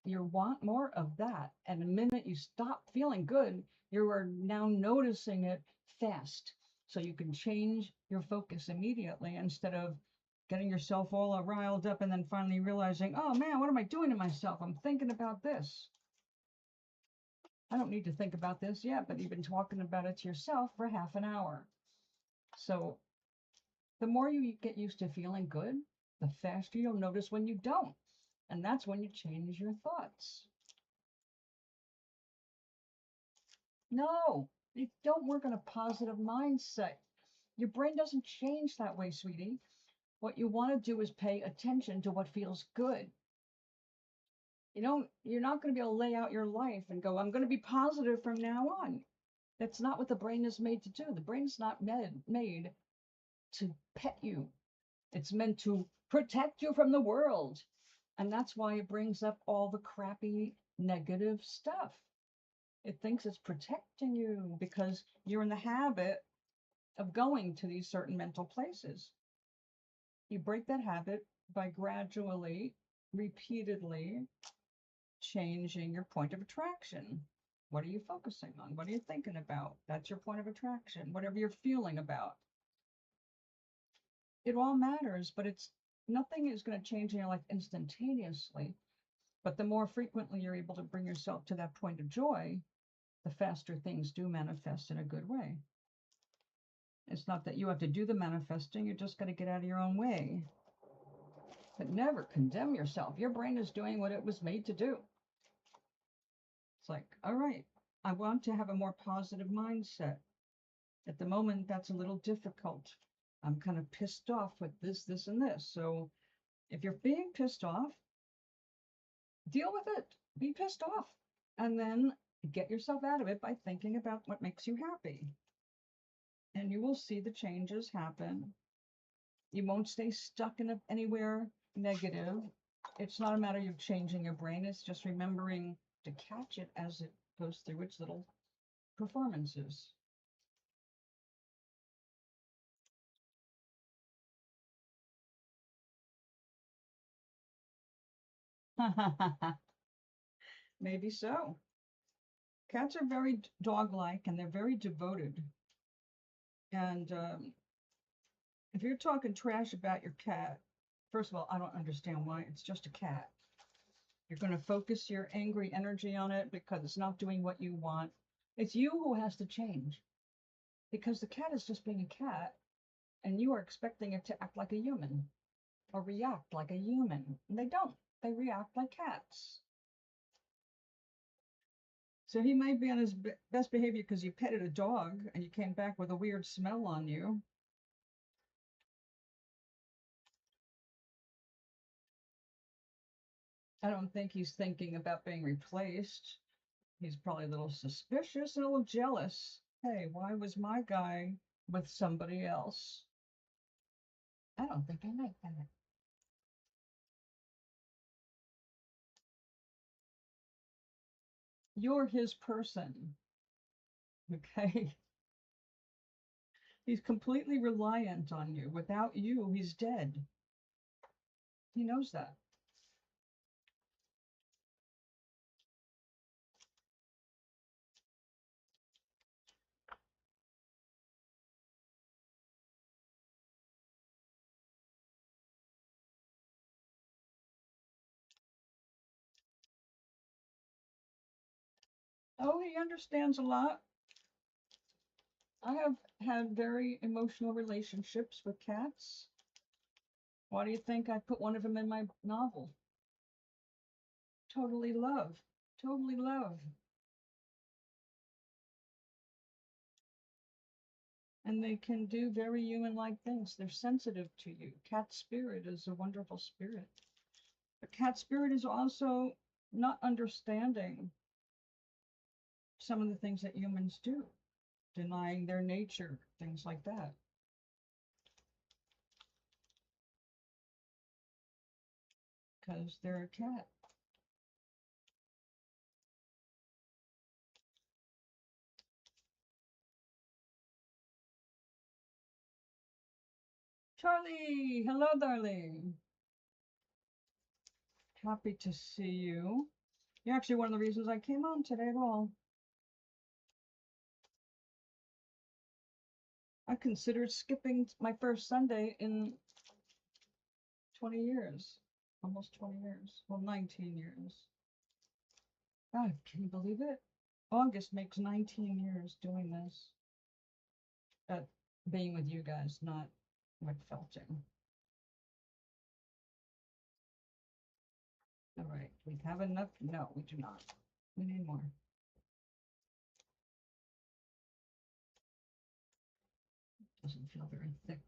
you want more of that. And the minute you stop feeling good, you are now noticing it fast. So you can change your focus immediately instead of getting yourself all riled up and then finally realizing, oh man, what am I doing to myself? I'm thinking about this. I don't need to think about this yet, but you've been talking about it to yourself for half an hour. So the more you get used to feeling good, the faster you'll notice when you don't. And that's when you change your thoughts. No, you don't work on a positive mindset. Your brain doesn't change that way, sweetie. What you want to do is pay attention to what feels good. You're not going to be able to lay out your life and go, I'm going to be positive from now on. That's not what the brain is made to do. The brain's not made to pet you. It's meant to protect you from the world. And that's why it brings up all the crappy negative stuff. It thinks it's protecting you because you're in the habit of going to these certain mental places. You break that habit by gradually, repeatedly changing your point of attraction. What are you focusing on? What are you thinking about? That's your point of attraction. Whatever you're feeling about. It all matters, but nothing is going to change in your life instantaneously. But the more frequently you're able to bring yourself to that point of joy, the faster things do manifest in a good way. It's not that you have to do the manifesting, you just got to get out of your own way. But never condemn yourself. Your brain is doing what it was made to do. It's like, all right, I want to have a more positive mindset. At the moment, that's a little difficult. I'm kind of pissed off with this, and this. So if you're being pissed off, deal with it. Be pissed off. And then get yourself out of it by thinking about what makes you happy. And you will see the changes happen. You won't stay stuck in anywhere negative. It's not a matter of changing your brain. It's just remembering to catch it as it goes through its little performances. Maybe so. Cats are very dog-like and they're very devoted. And if you're talking trash about your cat, first of all, I don't understand why. It's just a cat. You're going to focus your angry energy on it because it's not doing what you want. It's you who has to change because the cat is just being a cat and you are expecting it to act like a human or react like a human. And they don't. They react like cats. So he might be on his best behavior because you petted a dog and you came back with a weird smell on you. I don't think he's thinking about being replaced. He's probably a little suspicious and a little jealous. Hey, why was my guy with somebody else? I don't think I like that. You're his person. Okay? He's completely reliant on you. Without you, he's dead. He knows that. Oh, he understands a lot. I have had very emotional relationships with cats. Why do you think I put one of them in my novel? Totally love. Totally love. And they can do very human-like things. They're sensitive to you. Cat spirit is a wonderful spirit. But cat spirit is also not understanding some of the things that humans do, denying their nature, things like that. Because they're a cat. Charlie, hello, darling. Happy to see you. You're actually one of the reasons I came on today at all. I considered skipping my first Sunday in 20 years, almost 20 years, well, 19 years. God, can you believe it? August makes 19 years doing this. Being with you guys, not with felting. All right, we have enough? No, we do not. We need more. Doesn't feel very thick.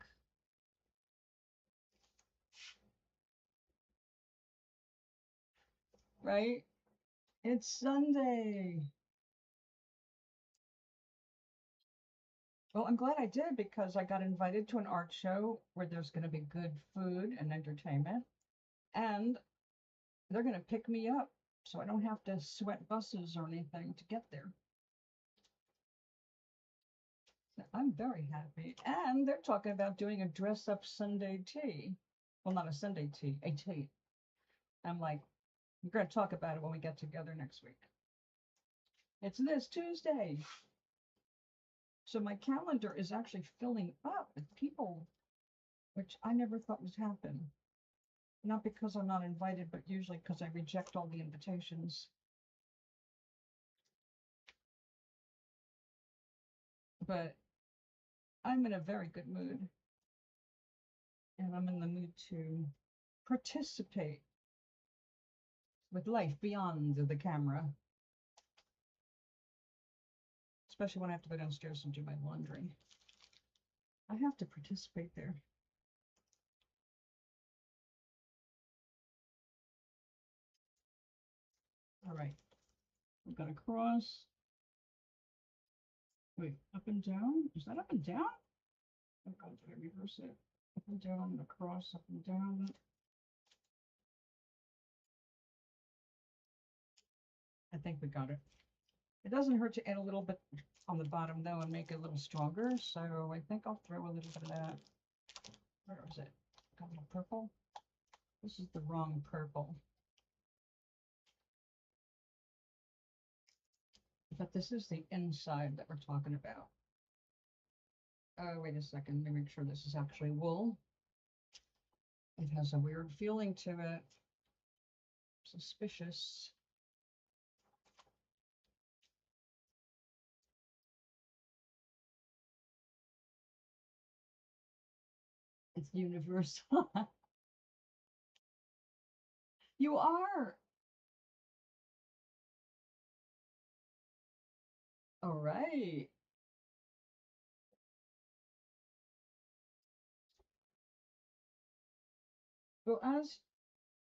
right? It's Sunday. Well, I'm glad I did because I got invited to an art show where there's going to be good food and entertainment, and they're going to pick me up so I don't have to sweat buses or anything to get there. So I'm very happy. And they're talking about doing a dress-up Sunday tea. Well, not a Sunday tea, a tea. I'm like, we're going to talk about it when we get together next week. It's this Tuesday. So my calendar is actually filling up with people, which I never thought would happen. Not because I'm not invited, but usually because I reject all the invitations. But I'm in a very good mood. And I'm in the mood to participate with life beyond the camera. Especially when I have to go downstairs and do my laundry. I have to participate there. All right. I'm going to cross. Wait, up and down? Is that up and down? Oh God, did I reverse it? Up and down, across, up and down. I think we got it. It doesn't hurt to add a little bit on the bottom though and make it a little stronger. So I think I'll throw a little bit of that. Where is it? Got a little purple. This is the wrong purple. But this is the inside that we're talking about. Oh, wait a second. Let me make sure this is actually wool. It has a weird feeling to it. Suspicious. It's universal. You are. All right. Well,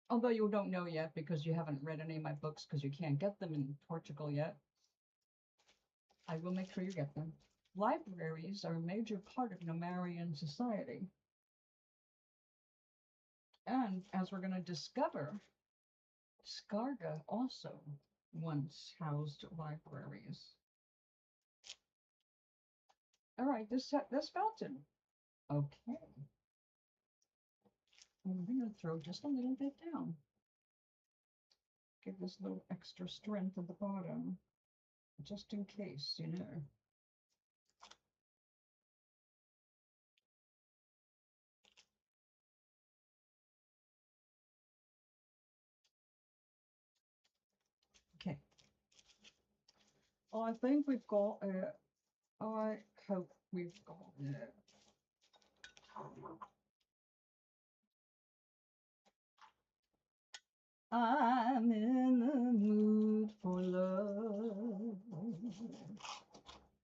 although you don't know yet because you haven't read any of my books because you can't get them in Portugal yet, I will make sure you get them. Libraries are a major part of Nomarian society. And as we're going to discover, Skarga also once housed libraries. All right, this fountain. Okay. I'm going to throw just a little bit down. Give this little extra strength at the bottom, just in case, you know. Okay. I think we've got it. I hope we've got it. I'm in the mood for love,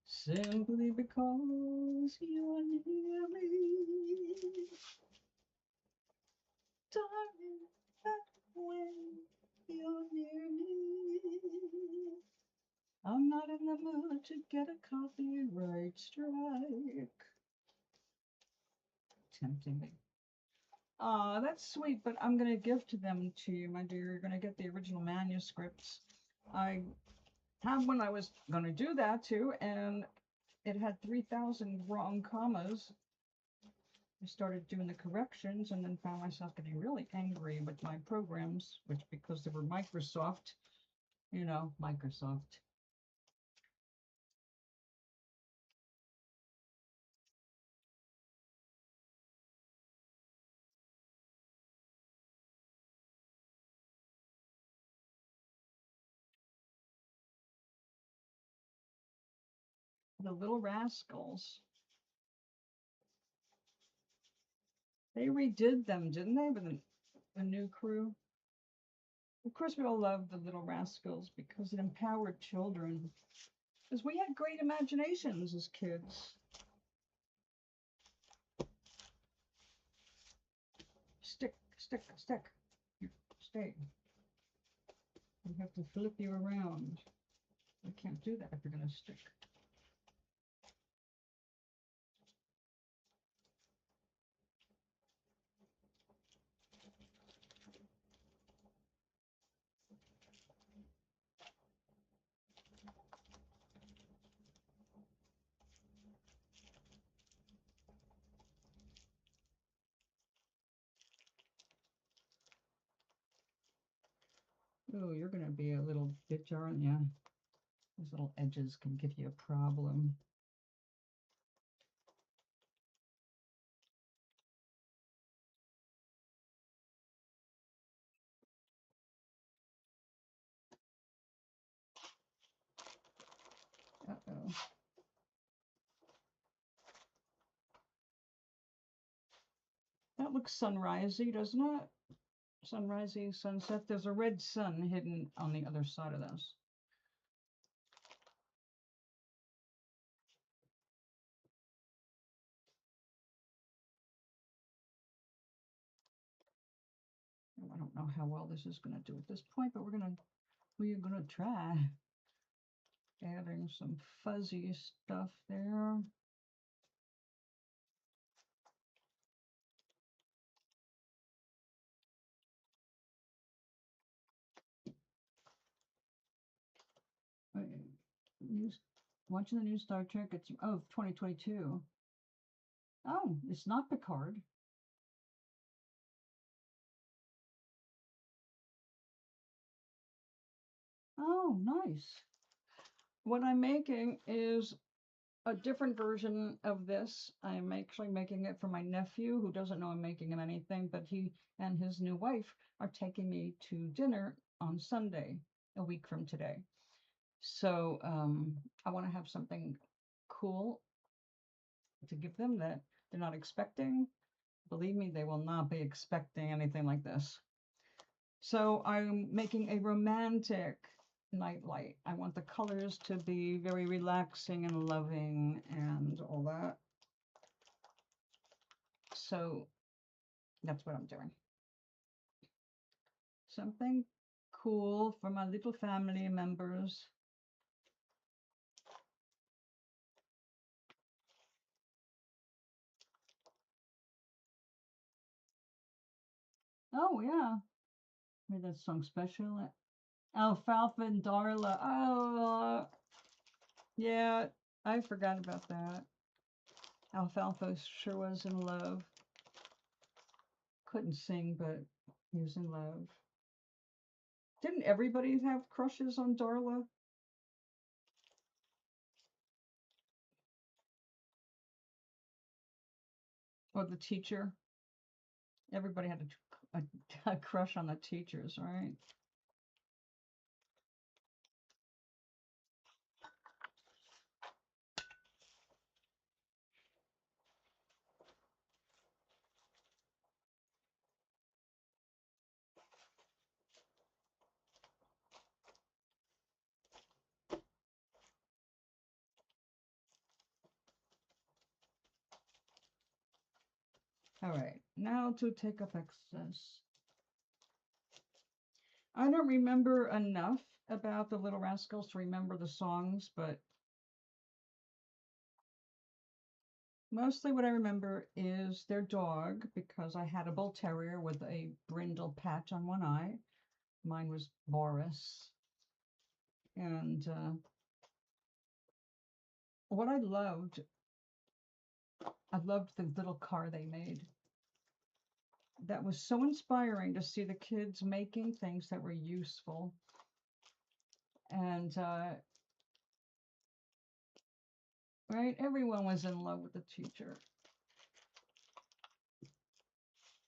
simply because you're near me, darling. When you're near me, I'm not in the mood to get a copyright strike. Tempting me. Aw, that's sweet, but I'm going to give them to you, my dear. You're going to get the original manuscripts. I have one I was going to do that to, and it had 3,000 wrong commas. I started doing the corrections and then found myself getting really angry with my programs, which because they were Microsoft, you know, Microsoft. The Little Rascals. They redid them, didn't they, with a new crew? Of course, we all love the Little Rascals because it empowered children. Because we had great imaginations as kids. Stick, stick, stick. Stay. We have to flip you around. I can't do that if you're going to stick. Oh, you're going to be a little bitch, aren't you? These little edges can give you a problem. Uh-oh. That looks sunrisey, doesn't it? Sunrisey, sunset. There's a red sun hidden on the other side of this. I don't know how well this is going to do at this point, but we're going to try adding some fuzzy stuff there. Watching the new Star Trek. It's 2022. Oh, it's not Picard. Oh, nice. What I'm making is a different version of this. I'm actually making it for my nephew, who doesn't know I'm making him anything, but he and his new wife are taking me to dinner on Sunday, a week from today. So I want to have something cool to give them that they're not expecting. Believe me, they will not be expecting anything like this. So I'm making a romantic nightlight. I want the colors to be very relaxing and loving and all that. So that's what I'm doing. Something cool for my little family members. Oh, yeah. Made that song special. Alfalfa and Darla. Oh, yeah. I forgot about that. Alfalfa sure was in love. Couldn't sing, but he was in love. Didn't everybody have crushes on Darla? Or the teacher? Everybody had a crush on the teachers, right? All right, now to take up excess. I don't remember enough about the Little Rascals to remember the songs, but mostly what I remember is their dog, because I had a bull terrier with a brindle patch on one eye. Mine was Boris. And what I loved the little car they made. That was so inspiring to see the kids making things that were useful. And right, everyone was in love with the teacher.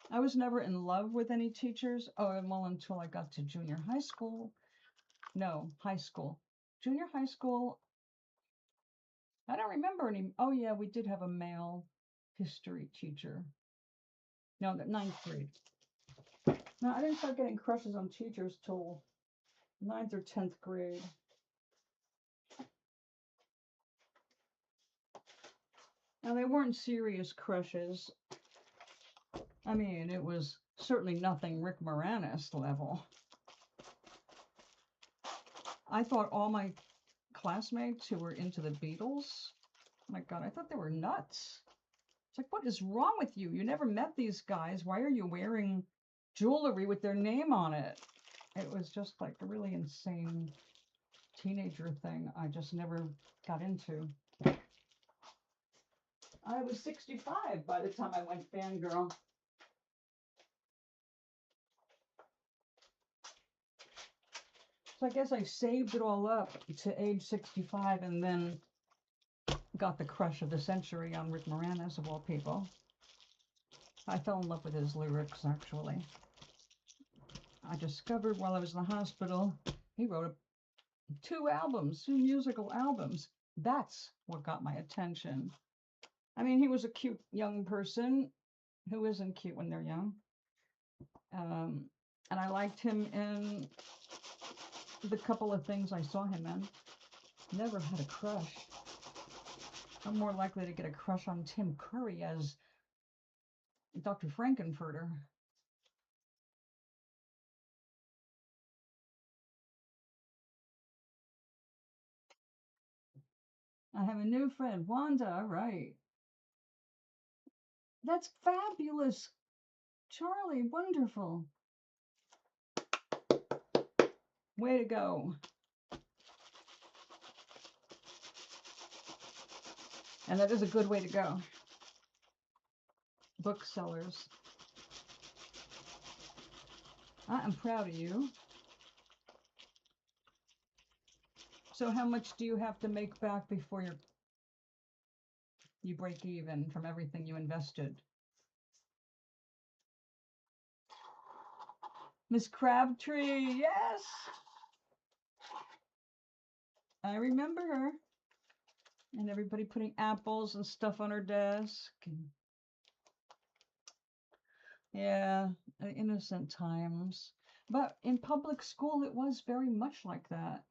I was never in love with any teachers. Oh, well, until I got to junior high school. No, high school. Junior high school, I don't remember any. Oh, yeah, we did have a male history teacher. No, the 9th grade. No, I didn't start getting crushes on teachers till 9th or 10th grade. Now, they weren't serious crushes. I mean, it was certainly nothing Rick Moranis level. I thought all my classmates who were into the Beatles, my God, I thought they were nuts. It's like, what is wrong with you? You never met these guys. Why are you wearing jewelry with their name on it? It was just like a really insane teenager thing I just never got into. I was 65 by the time I went fangirl. So I guess I saved it all up to age 65 and then got the crush of the century on Rick Moranis, of all people. I fell in love with his lyrics, actually. I discovered while I was in the hospital, he wrote 2 musical albums. That's what got my attention. I mean, he was a cute young person. Who isn't cute when they're young? And I liked him in the couple of things I saw him in. Never had a crush. I'm more likely to get a crush on Tim Curry as Dr. Frankenfurter. I have a new friend, Wanda, right. That's fabulous. Charlie, wonderful. Way to go. And that is a good way to go. Booksellers. I am proud of you. So how much do you have to make back before you break even from everything you invested? Miss Crabtree, yes! I remember her. And everybody putting apples and stuff on her desk. Yeah, innocent times. But in public school, it was very much like that.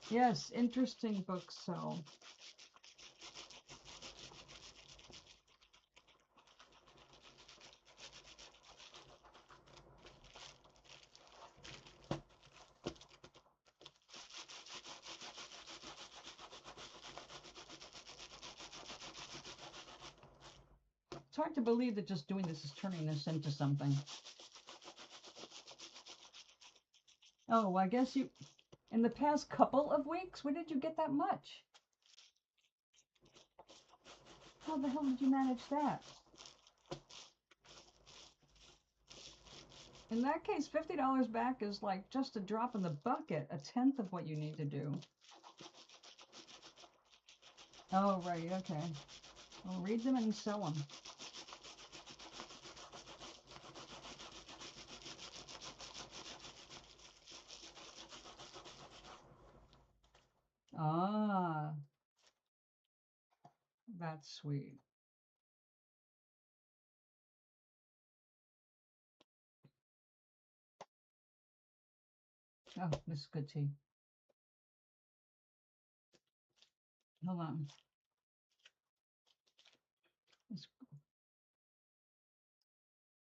Yes, interesting books sell. It's hard to believe that just doing this is turning this into something. Oh, I guess you, in the past couple of weeks, where did you get that much? How the hell did you manage that? In that case, $50 back is like just a drop in the bucket, a tenth of what you need to do. Oh, right, okay. Well, read them and sell them. Ah, that's sweet. Oh, this is good tea. Hold on.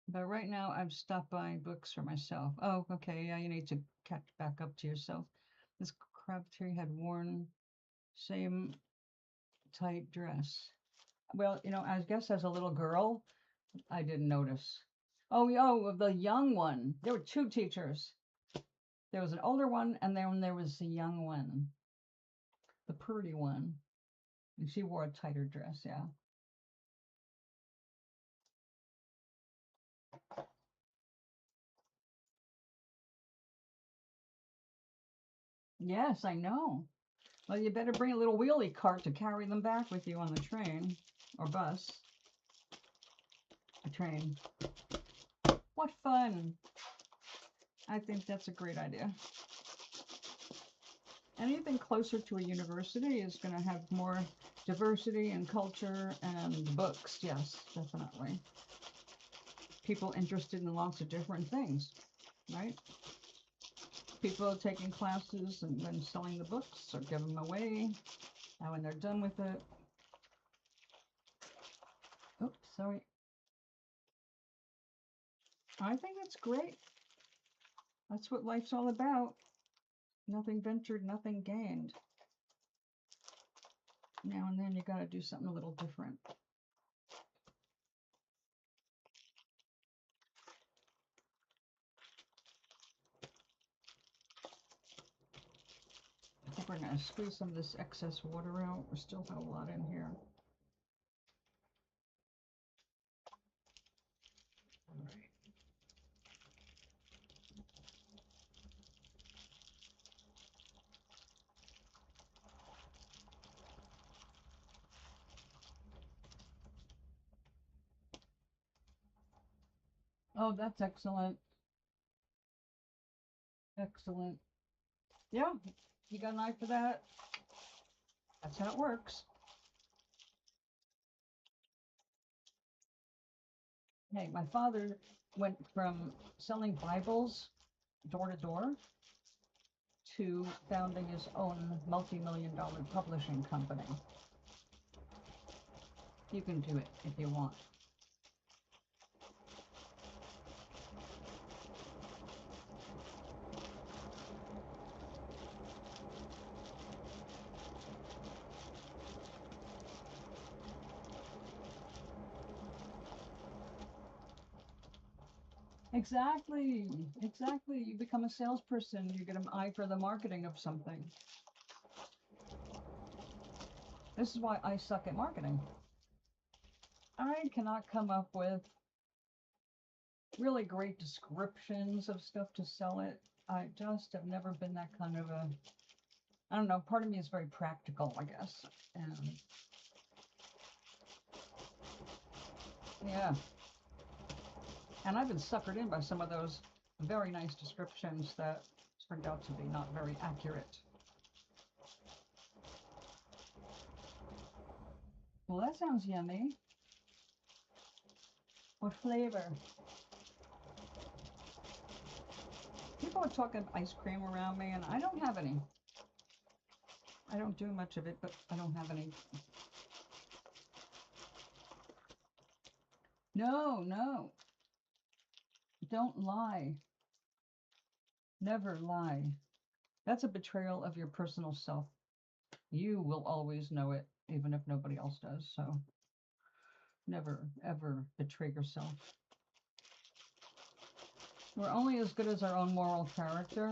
But right now, I've stopped buying books for myself. Oh, okay. Yeah, you need to catch back up to yourself. This Crabtree had worn same tight dress. Well, you know, I guess as a little girl, I didn't notice. Oh, the young one. There were 2 teachers. There was an older one, and then there was the young one, the purdy one. And she wore a tighter dress, yeah. Yes, I know. Well, you better bring a little wheelie cart to carry them back with you on the train or bus. A train. What fun. I think that's a great idea. Anything closer to a university is going to have more diversity and culture and books. Yes, definitely. People interested in lots of different things, right? People taking classes and then selling the books or giving them away. And when they're done with it. Oops, sorry. I think it's great. That's what life's all about. Nothing ventured, nothing gained. Now and then you got to do something a little different. I think we're going to squeeze some of this excess water out. We still have a lot in here. All right. Oh, that's excellent. Excellent. Yeah, you got an eye for that? That's how it works. Hey, my father went from selling Bibles door to door to founding his own multi-million-dollar publishing company. You can do it if you want. Exactly. Exactly. You become a salesperson. You get an eye for the marketing of something. This is why I suck at marketing. I cannot come up with really great descriptions of stuff to sell it. I just have never been that kind of a, I don't know, part of me is very practical, I guess. And yeah. And I've been suckered in by some of those very nice descriptions that turned out to be not very accurate. Well, that sounds yummy. What flavor? People are talking ice cream around me, and I don't have any. I don't do much of it, but I don't have any. No, no. Don't lie. Never lie. That's a betrayal of your personal self. You will always know it, even if nobody else does. So never, ever betray yourself. We're only as good as our own moral character.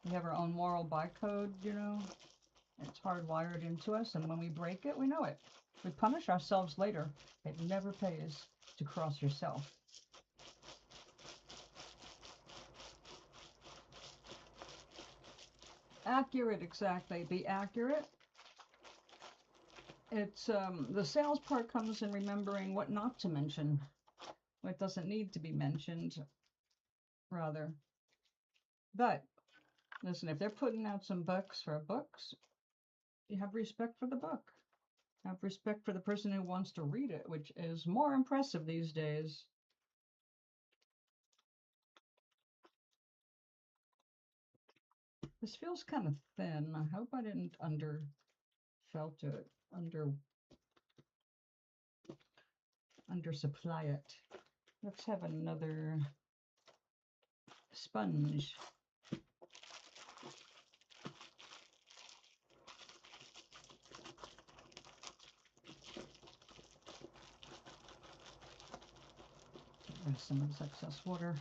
We have our own moral bycode, you know. It's hardwired into us, and when we break it, we know it. We punish ourselves later. It never pays to cross yourself. Accurate, exactly. Be accurate. It's the sales part comes in remembering what not to mention. What doesn't need to be mentioned, rather. But listen, if they're putting out some bucks for books, you have respect for the book. Have respect for the person who wants to read it, which is more impressive these days. This feels kind of thin. I hope I didn't underfelt it, undersupply it. Let's have another sponge. There's some of this excess water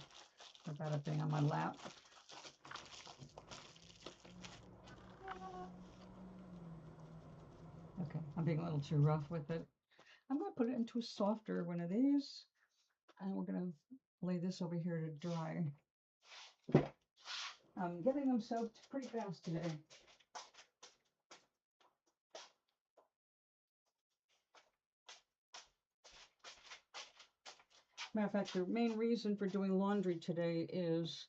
about it being on my lap. Okay, I'm being a little too rough with it. I'm going to put it into a softer one of these, and we're going to lay this over here to dry. I'm getting them soaked pretty fast today. Matter of fact, the main reason for doing laundry today is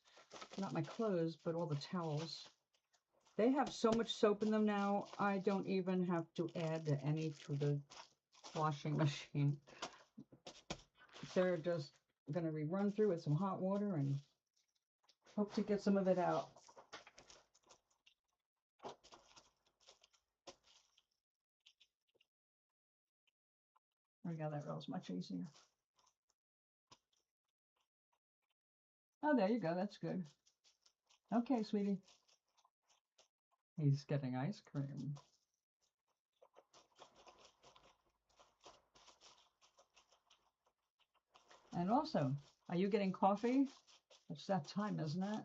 not my clothes, but all the towels. They have so much soap in them now, I don't even have to add any to the washing machine. They're just going to rerun through with some hot water and hope to get some of it out. There we go, that rolls much easier. Oh, there you go. That's good. Okay, sweetie. He's getting ice cream. And also, are you getting coffee? It's that time, isn't it?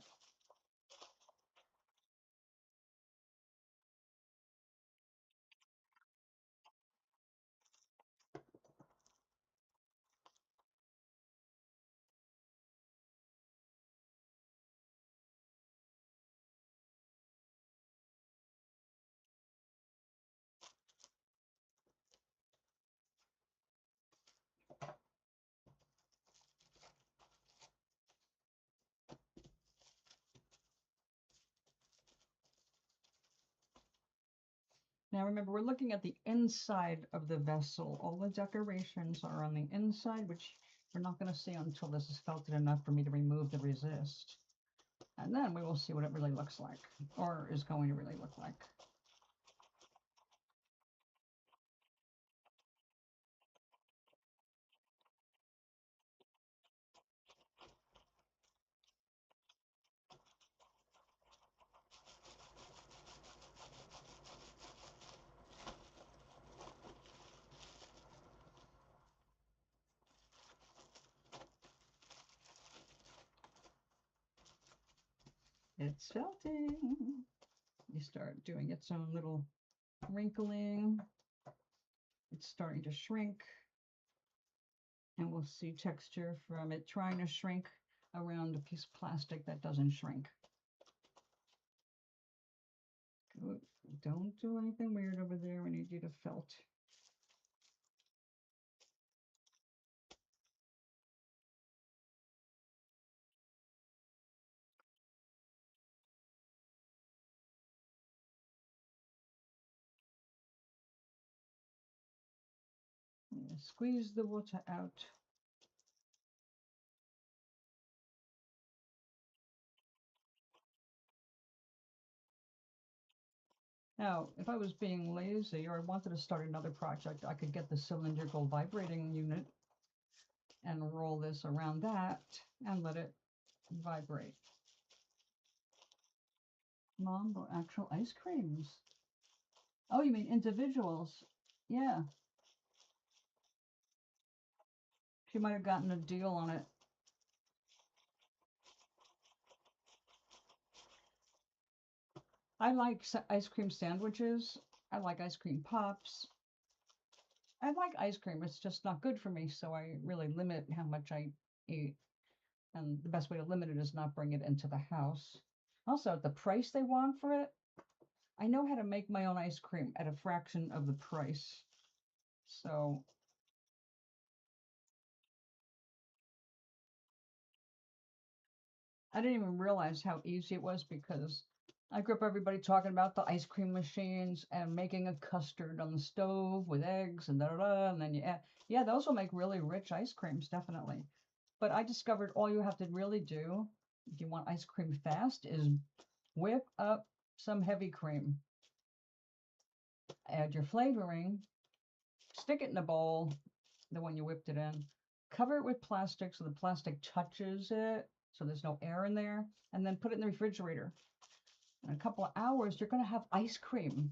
Now remember, we're looking at the inside of the vessel. All the decorations are on the inside, which we're not going to see until this is felted enough for me to remove the resist. And then we will see what it really looks like, or is going to really look like. It's felting. You start doing its own little wrinkling. It's starting to shrink. And we'll see texture from it trying to shrink around a piece of plastic that doesn't shrink. Good. Don't do anything weird over there. We need you to felt. Squeeze the water out. Now, if I was being lazy or I wanted to start another project, I could get the cylindrical vibrating unit and roll this around that and let it vibrate. Mom, but actual ice creams. Oh, you mean individuals? Yeah. She might have gotten a deal on it. I like ice cream sandwiches. I like ice cream pops. I like ice cream. It's just not good for me, so I really limit how much I eat. And the best way to limit it is not bring it into the house. Also, at the price they want for it, I know how to make my own ice cream at a fraction of the price. So I didn't even realize how easy it was because I grew up everybody talking about the ice cream machines and making a custard on the stove with eggs and da da da. And then you add, yeah, those will make really rich ice creams, definitely. But I discovered all you have to really do if you want ice cream fast is whip up some heavy cream, add your flavoring, stick it in a bowl, the one you whipped it in, cover it with plastic so the plastic touches it, so there's no air in there, and then put it in the refrigerator. In a couple of hours, you're going to have ice cream,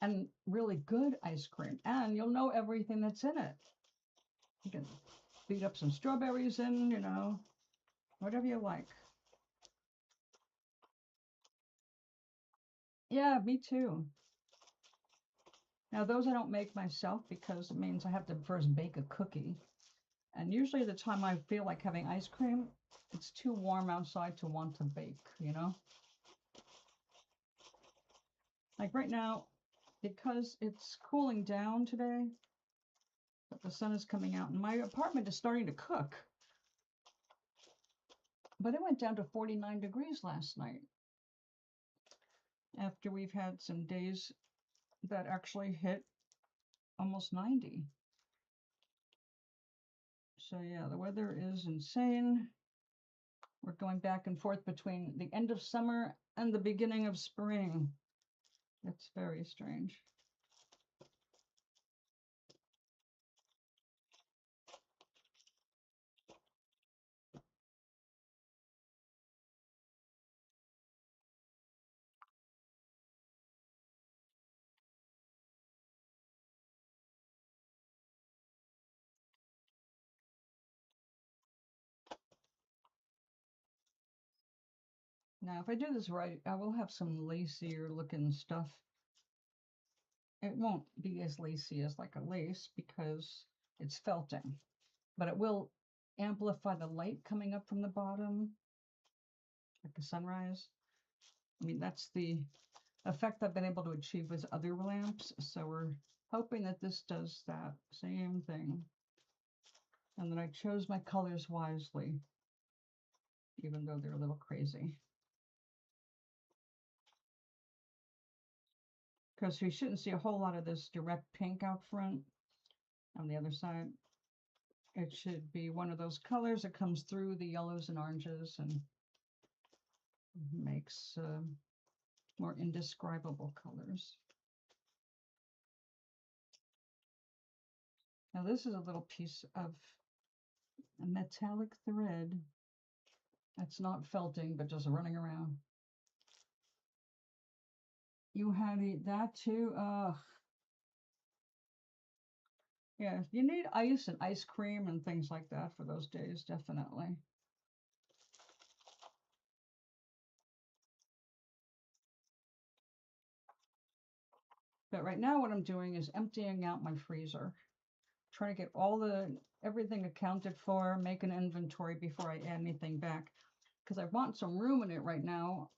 and really good ice cream, and you'll know everything that's in it. You can beat up some strawberries in, you know, whatever you like. Yeah, me too. Now, those I don't make myself because it means I have to first bake a cookie. And usually the time I feel like having ice cream, it's too warm outside to want to bake, you know? Like right now, because it's cooling down today, but the sun is coming out, and my apartment is starting to cook. But it went down to 49 degrees last night after we've had some days that actually hit almost 90. So yeah, the weather is insane. We're going back and forth between the end of summer and the beginning of spring. It's very strange. Now, if I do this right, I will have some lacier looking stuff. It won't be as lacy as like a lace because it's felting, but it will amplify the light coming up from the bottom, like a sunrise. I mean, that's the effect I've been able to achieve with other lamps. So we're hoping that this does that same thing. And that I chose my colors wisely, even though they're a little crazy. Because we shouldn't see a whole lot of this direct pink out front on the other side. It should be one of those colors that comes through the yellows and oranges and makes more indescribable colors. Now this is a little piece of a metallic thread that's not felting, but just running around. You had that too? Yeah, you need ice and ice cream and things like that for those days, definitely. But right now what I'm doing is emptying out my freezer. Trying to get everything accounted for, make an inventory before I add anything back. Because I want some room in it right now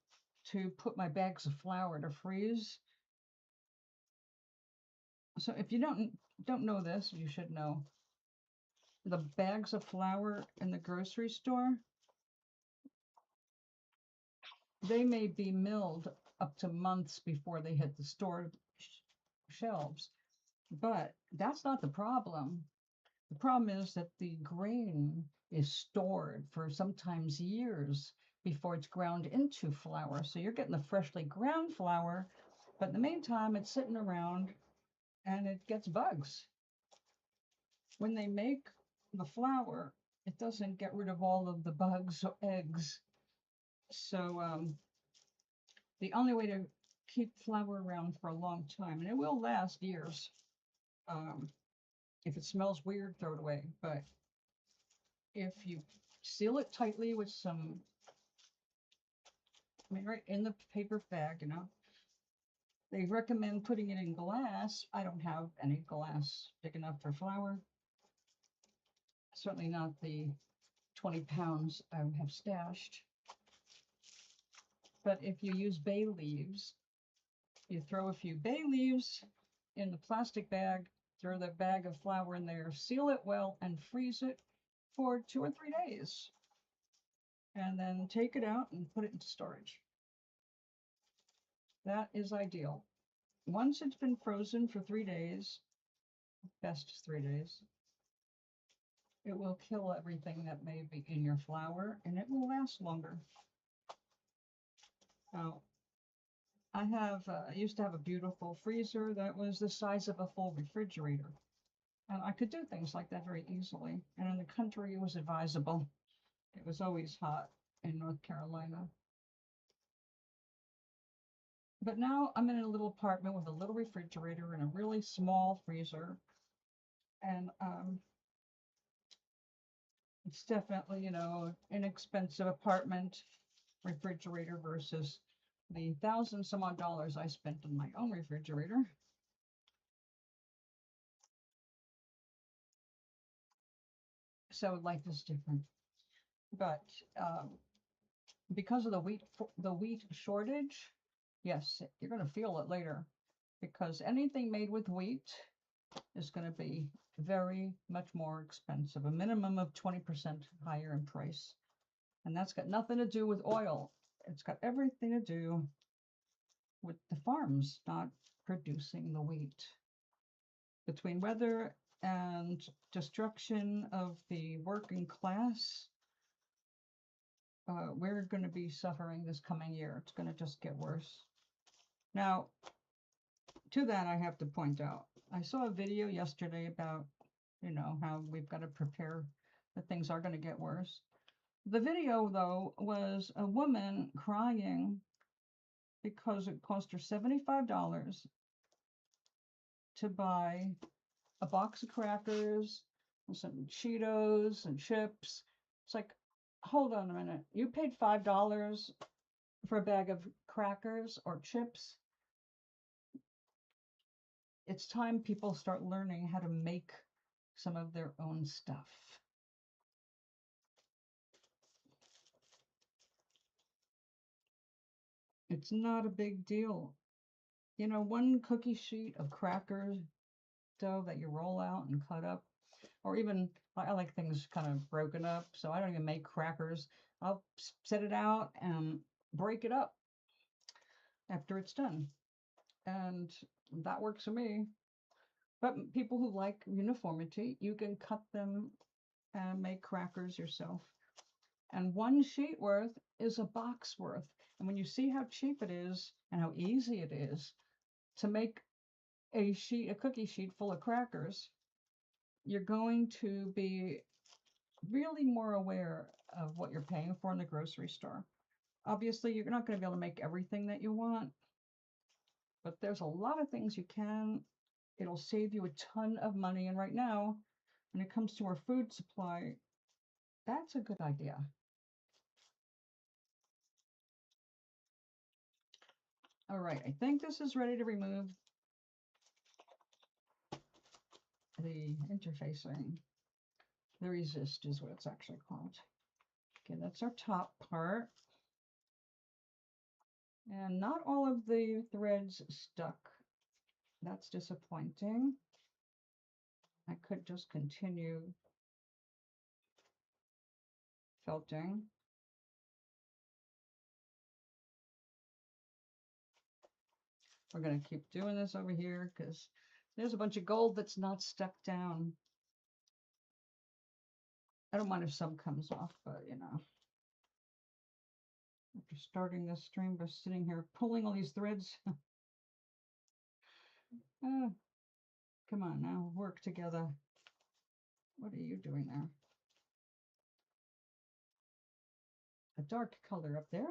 to put my bags of flour to freeze. So if you don't know this, you should know. The bags of flour in the grocery store, they may be milled up to months before they hit the store shelves. But that's not the problem. The problem is that the grain is stored for sometimes years before it's ground into flour. So you're getting the freshly ground flour, but in the meantime, it's sitting around and it gets bugs. When they make the flour, it doesn't get rid of all of the bugs or eggs. So the only way to keep flour around for a long time, and it will last years. If it smells weird, throw it away. But if you seal it tightly with some, I mean, right in the paper bag, you know, they recommend putting it in glass. I don't have any glass big enough for flour. Certainly not the 20 pounds I have stashed. But if you use bay leaves, you throw a few bay leaves in the plastic bag, throw the bag of flour in there, seal it well, and freeze it for 2 or 3 days. And then take it out and put it into storage. That is ideal. Once it's been frozen for 3 days, best 3 days, it will kill everything that may be in your flour and it will last longer. Now, I used to have a beautiful freezer that was the size of a full refrigerator. And I could do things like that very easily. And in the country, it was advisable. It was always hot in North Carolina. But now I'm in a little apartment with a little refrigerator and a really small freezer. And it's definitely, you know, inexpensive apartment refrigerator versus the $1,000 some odd I spent on my own refrigerator. So life is different. But because of the wheat shortage, yes, you're going to feel it later, because anything made with wheat is going to be very much more expensive, a minimum of 20% higher in price. And that's got nothing to do with oil. It's got everything to do with the farms not producing the wheat. Between weather and destruction of the working class, we're going to be suffering this coming year. It's going to just get worse. Now, to that, I have to point out, I saw a video yesterday about, you know, how we've got to prepare that things are going to get worse. The video, though, was a woman crying because it cost her $75 to buy a box of crackers and some Cheetos and chips. It's like, hold on a minute. You paid $5 for a bag of crackers or chips. It's time people start learning how to make some of their own stuff. It's not a big deal. You know, one cookie sheet of cracker dough that you roll out and cut up, or even I like things kind of broken up, so I don't even make crackers. I'll set it out and break it up after it's done, and that works for me. But people who like uniformity, you can cut them and make crackers yourself. And one sheet worth is a box worth. And when you see how cheap it is and how easy it is to make a cookie sheet full of crackers, you're going to be really more aware of what you're paying for in the grocery store. Obviously, you're not going to be able to make everything that you want, but there's a lot of things you can. It'll save you a ton of money. And right now, when it comes to our food supply, that's a good idea. All right, I think this is ready to remove the interfacing. The resist is what it's actually called. Okay, that's our top part. And not all of the threads stuck. That's disappointing. I could just continue felting. We're going to keep doing this over here because there's a bunch of gold that's not stuck down. I don't mind if some comes off, but you know, after starting this stream by sitting here pulling all these threads. Come on now, work together. What are you doing there? A dark color up there.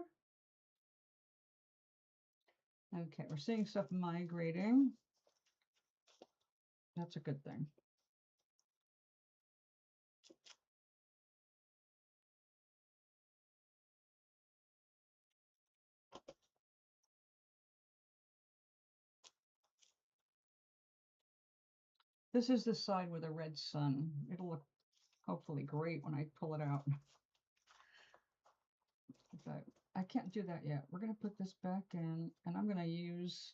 Okay, we're seeing stuff migrating. That's a good thing. This is the side with a red sun. It'll look hopefully great when I pull it out. But I can't do that yet. We're going to put this back in, and I'm going to use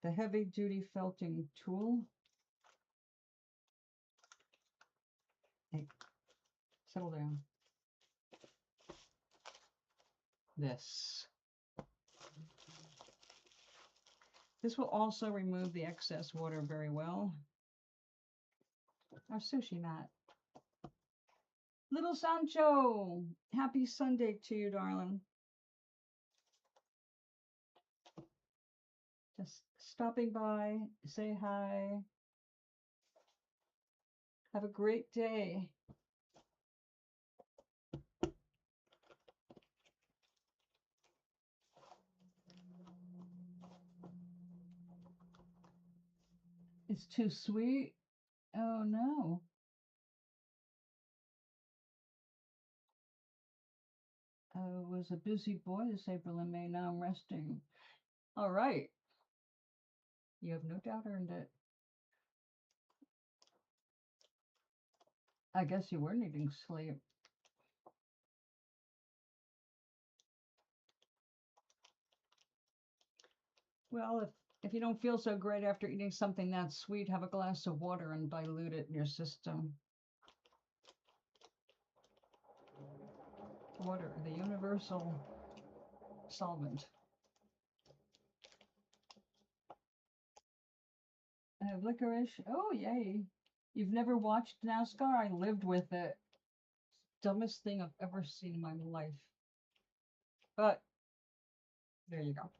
the heavy duty felting tool. Hey, settle down. This will also remove the excess water very well. Our sushi mat. Little Sancho, happy Sunday to you, darling. Just stopping by, say hi. Have a great day. It's too sweet. Oh no. I was a busy boy this April and May. Now I'm resting. All right. You have no doubt earned it. I guess you were needing sleep. Well, if you don't feel so great after eating something that sweet, have a glass of water and dilute it in your system. Water, the universal solvent. I have licorice. Oh, yay. You've never watched NASCAR? I lived with it. Dumbest thing I've ever seen in my life. But there you go.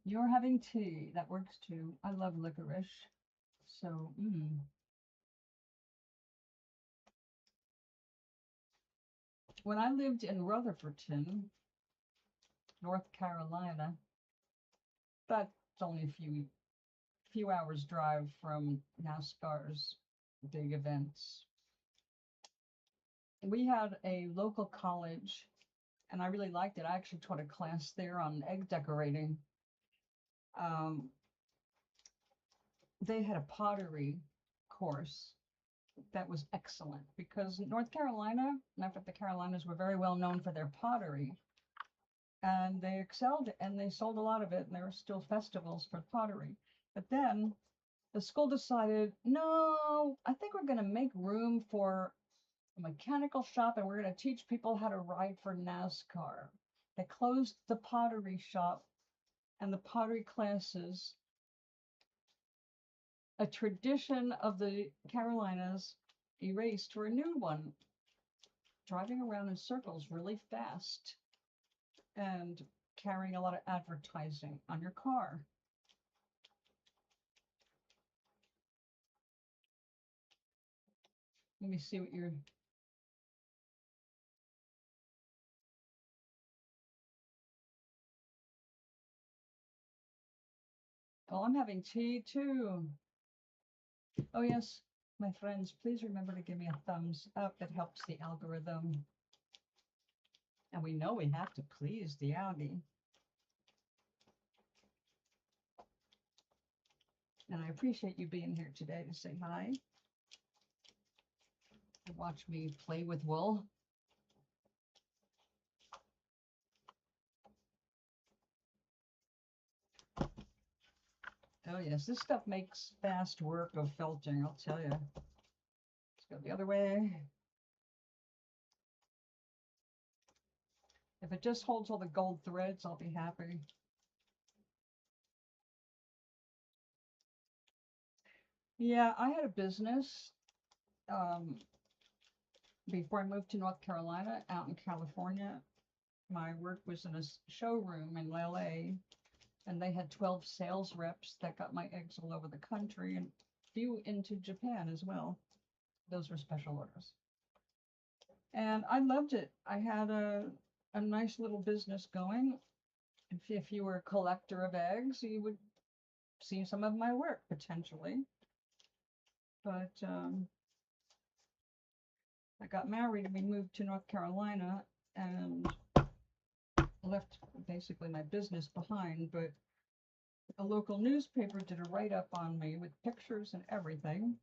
You're having tea. That works too. I love licorice. So, When I lived in Rutherfordton, North Carolina, that's only a few hours drive from NASCAR's big events. We had a local college and I really liked it. I actually taught a class there on egg decorating. They had a pottery course that was excellent because North Carolina, not that the Carolinas were very well known for their pottery, and they excelled and they sold a lot of it, and there were still festivals for pottery. But then the school decided, no, I think we're going to make room for a mechanical shop and we're going to teach people how to ride for NASCAR. They closed the pottery shop and the pottery classes. A tradition of the Carolinas erased for a new one, driving around in circles really fast and carrying a lot of advertising on your car. Let me see what you're... Oh, I'm having tea too. Oh yes, my friends, please remember to give me a thumbs up. It helps the algorithm. And we know we have to please the algae. And I appreciate you being here today to say hi. And watch me play with wool. Oh yes, this stuff makes fast work of felting, I'll tell you. Let's go the other way. If it just holds all the gold threads, I'll be happy. Yeah, I had a business before I moved to North Carolina, out in California. My work was in a showroom in LA, and they had 12 sales reps that got my eggs all over the country and few into Japan as well. Those were special orders. And I loved it. I had a nice little business going. If you were a collector of eggs, you would see some of my work potentially. But I got married and we moved to North Carolina and left basically my business behind. But a local newspaper did a write-up on me with pictures and everything,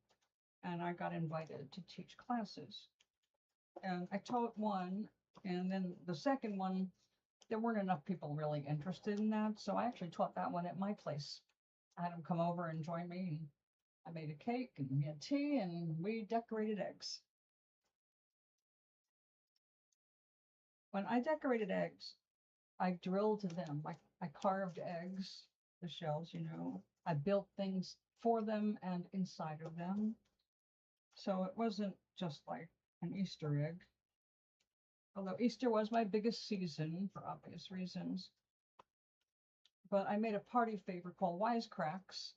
and I got invited to teach classes. And I taught one, and then the second one, there weren't enough people really interested in that, so I actually taught that one at my place. I had them come over and join me, and I made a cake, and we had tea, and we decorated eggs. When I decorated eggs, I drilled them. I carved eggs, the shells, you know. I built things for them and inside of them. So it wasn't just like an Easter egg. Although Easter was my biggest season for obvious reasons. But I made a party favor called Wisecracks.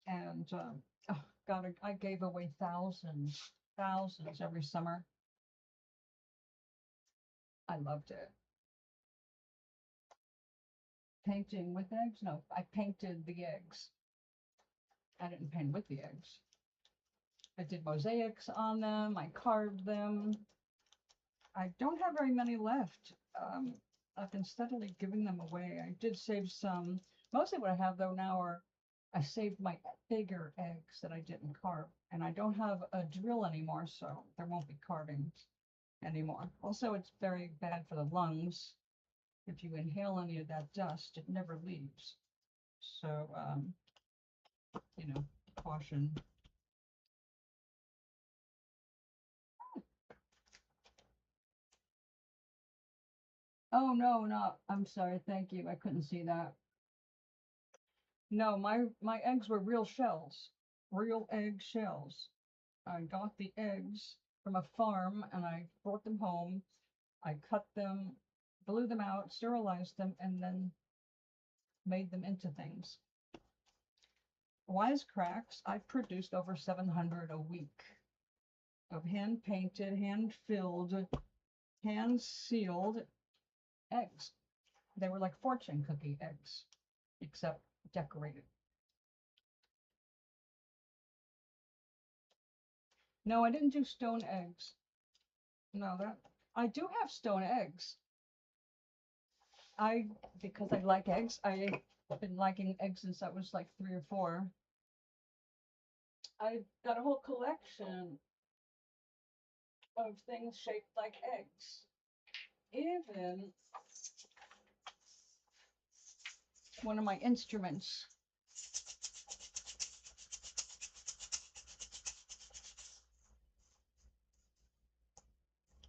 And oh God, I gave away thousands every summer. I loved it. Painting with eggs? No, I painted the eggs. I didn't paint with the eggs. I did mosaics on them. I carved them. I don't have very many left. I've been steadily giving them away. I did save some. Mostly what I have though now are, I saved my bigger eggs that I didn't carve. And I don't have a drill anymore, so there won't be carvings anymore. Also, it's very bad for the lungs. If you inhale any of that dust, it never leaves. So, you know, caution. Oh, no, I'm sorry. Thank you. I couldn't see that. No, my eggs were real shells, real egg shells. I got the eggs from a farm and I brought them home. I cut them, blew them out, sterilized them, and then made them into things. Wisecracks, I produced over 700 a week of hand-painted, hand-filled, hand-sealed eggs. They were like fortune cookie eggs, except decorated. No, I didn't do stone eggs. No, that I do have stone eggs. Because I like eggs, I've been liking eggs since I was like 3 or 4. I've got a whole collection of things shaped like eggs. Even one of my instruments.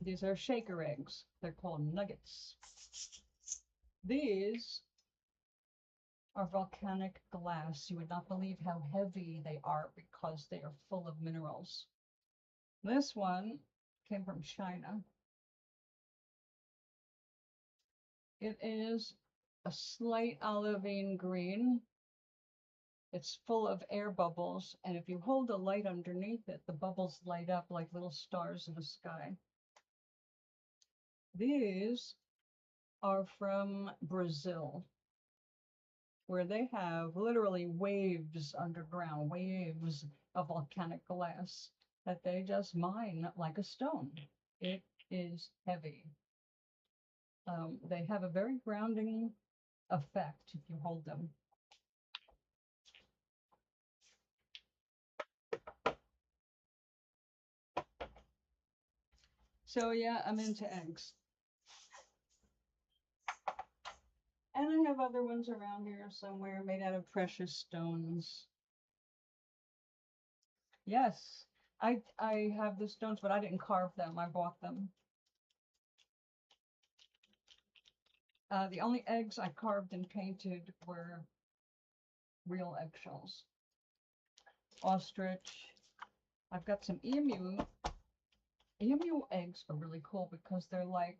These are shaker eggs. They're called nuggets. These are volcanic glass. You would not believe how heavy they are because they are full of minerals. This one came from China. It is a slight olivine green. It's full of air bubbles, and if you hold a light underneath it, the bubbles light up like little stars in the sky. These are from Brazil, where they have literally waves underground, waves of volcanic glass that they just mine like a stone. It is heavy. They have a very grounding effect if you hold them. So yeah, I'm into eggs. And I have other ones around here somewhere made out of precious stones. Yes, I have the stones, but I didn't carve them. I bought them. The only eggs I carved and painted were real eggshells. Ostrich. I've got some emu. Emu eggs are really cool because they're like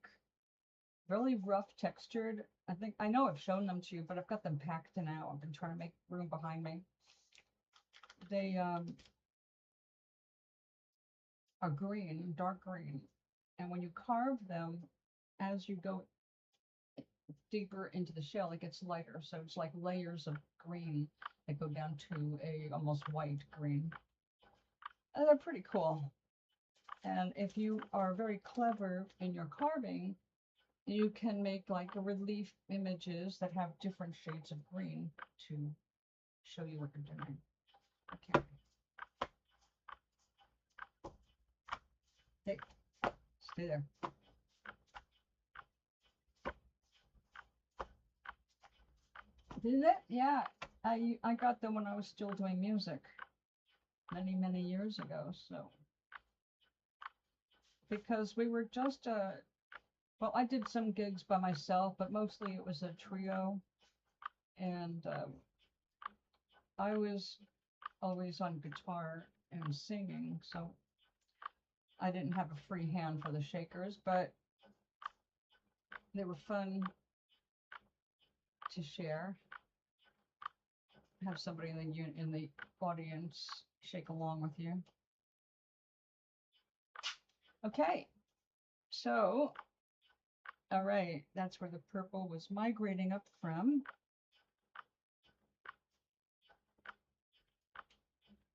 really rough textured. I know I've shown them to you, but I've got them packed now. I've been trying to make room behind me. They are green, dark green. And when you carve them, as you go deeper into the shell, it gets lighter. So it's like layers of green that go down to a almost white green. And they're pretty cool. And if you are very clever in your carving, you can make like relief images that have different shades of green to show you what you're doing. Okay. Hey, stay there. Did it? Yeah, I got them when I was still doing music many years ago. So because we were just well, I did some gigs by myself, but mostly it was a trio, and I was always on guitar and singing, so I didn't have a free hand for the shakers, but they were fun to share. Have somebody in the audience shake along with you. Okay, so all right, that's where the purple was migrating up from.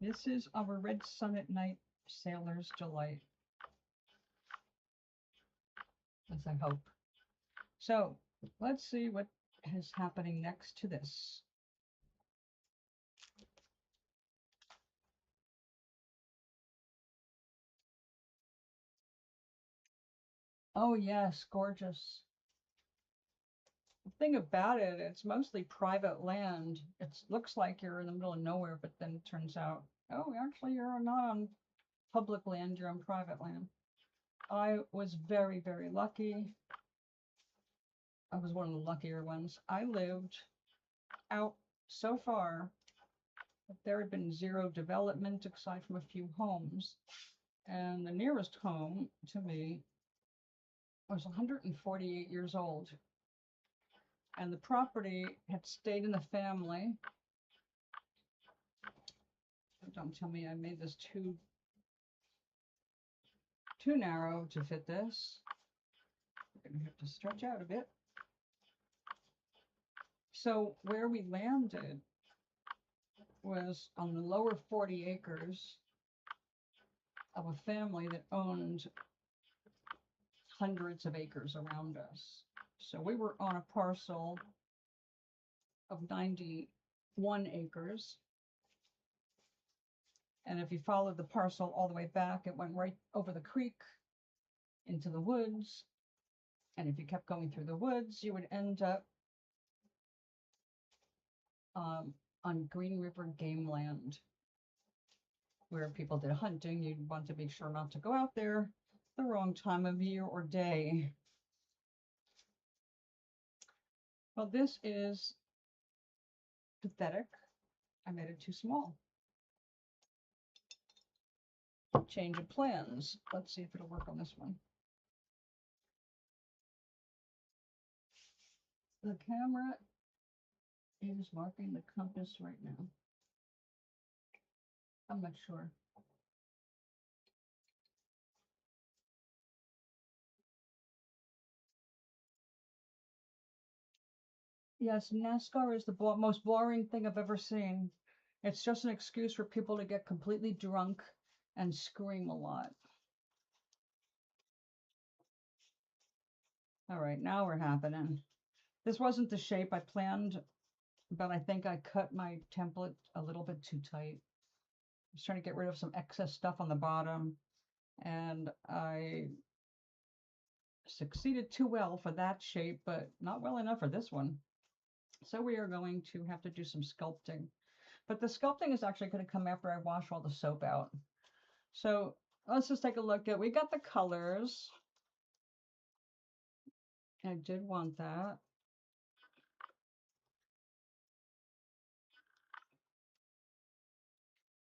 This is our Red Sun at Night Sailor's Delight, as I hope. So let's see what is happening next to this. Oh yes, gorgeous. The thing about it, it's mostly private land. It looks like you're in the middle of nowhere, but then it turns out, oh, actually you're not on public land, you're on private land. I was very lucky. I was one of the luckier ones. I lived out so far that there had been zero development aside from a few homes. And the nearest home to me was 148 years old. And the property had stayed in the family. Don't tell me I made this too narrow to fit this. I'm gonna have to stretch out a bit. So where we landed was on the lower 40 acres of a family that owned hundreds of acres around us. So we were on a parcel of 91 acres. And if you followed the parcel all the way back, it went right over the creek into the woods. And if you kept going through the woods, you would end up on Green River Game Land, where people did hunting. You'd want to be sure not to go out there the wrong time of year or day. Well, this is pathetic. I made it too small. Change of plans. Let's see if it'll work on this one. The camera is marking the compass right now. I'm not sure. Yes, NASCAR is the most boring thing I've ever seen. It's just an excuse for people to get completely drunk and scream a lot. All right, now we're happening. This wasn't the shape I planned, but I think I cut my template a little bit too tight. I was trying to get rid of some excess stuff on the bottom, and I succeeded too well for that shape, but not well enough for this one. So we are going to have to do some sculpting. But the sculpting is actually going to come after I wash all the soap out. So let's just take a look at, we got the colors. I did want that.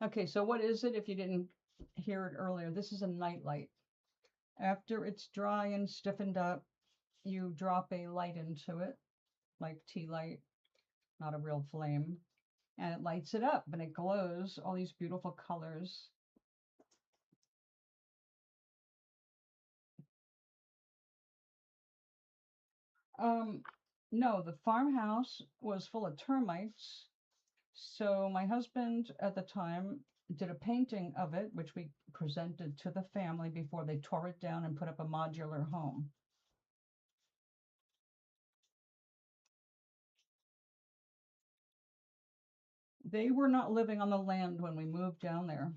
Okay, so what is it if you didn't hear it earlier? This is a nightlight. After it's dry and stiffened up, you drop a light into it, like tea light, not a real flame, and it lights it up and it glows all these beautiful colors. No, the farmhouse was full of termites. So my husband at the time did a painting of it, which we presented to the family before they tore it down and put up a modular home. They were not living on the land when we moved down there.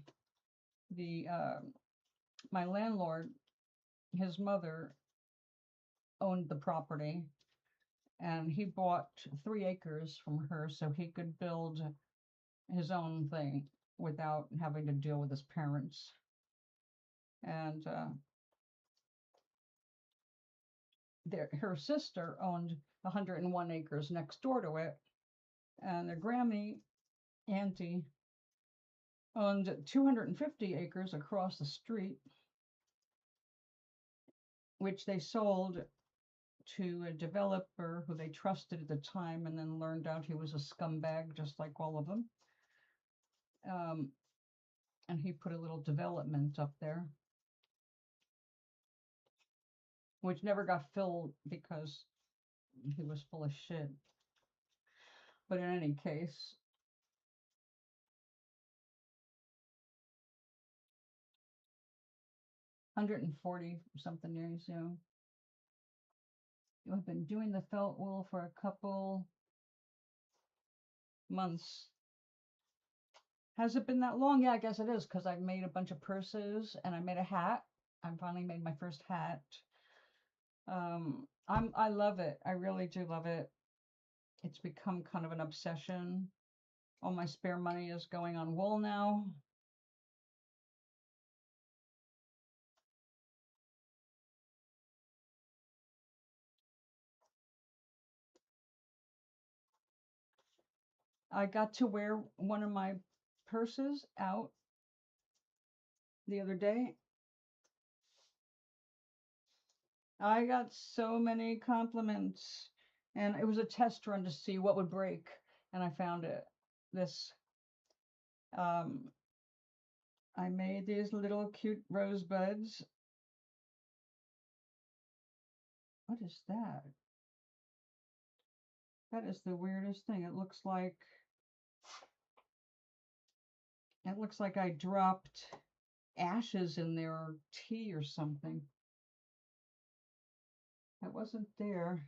My landlord, his mother owned the property, and he bought 3 acres from her so he could build his own thing without having to deal with his parents. And her sister owned 101 acres next door to it, and their Grammy auntie owned 250 acres across the street, which they sold to a developer who they trusted at the time, and then learned out he was a scumbag just like all of them. And he put a little development up there, which never got filled because he was full of shit. But in any case, $140 something years, you know. I've been doing the felt wool for a couple months. Has it been that long? Yeah, I guess it is, because I've made a bunch of purses and I made a hat. I finally made my first hat. I love it. I really do love it. It's become kind of an obsession. All my spare money is going on wool now. I got to wear one of my purses out the other day. I got so many compliments, and it was a test run to see what would break, and I found it. This, I made these little cute rosebuds. What is that? That is the weirdest thing. It looks like I dropped ashes in there, or tea or something. That wasn't there.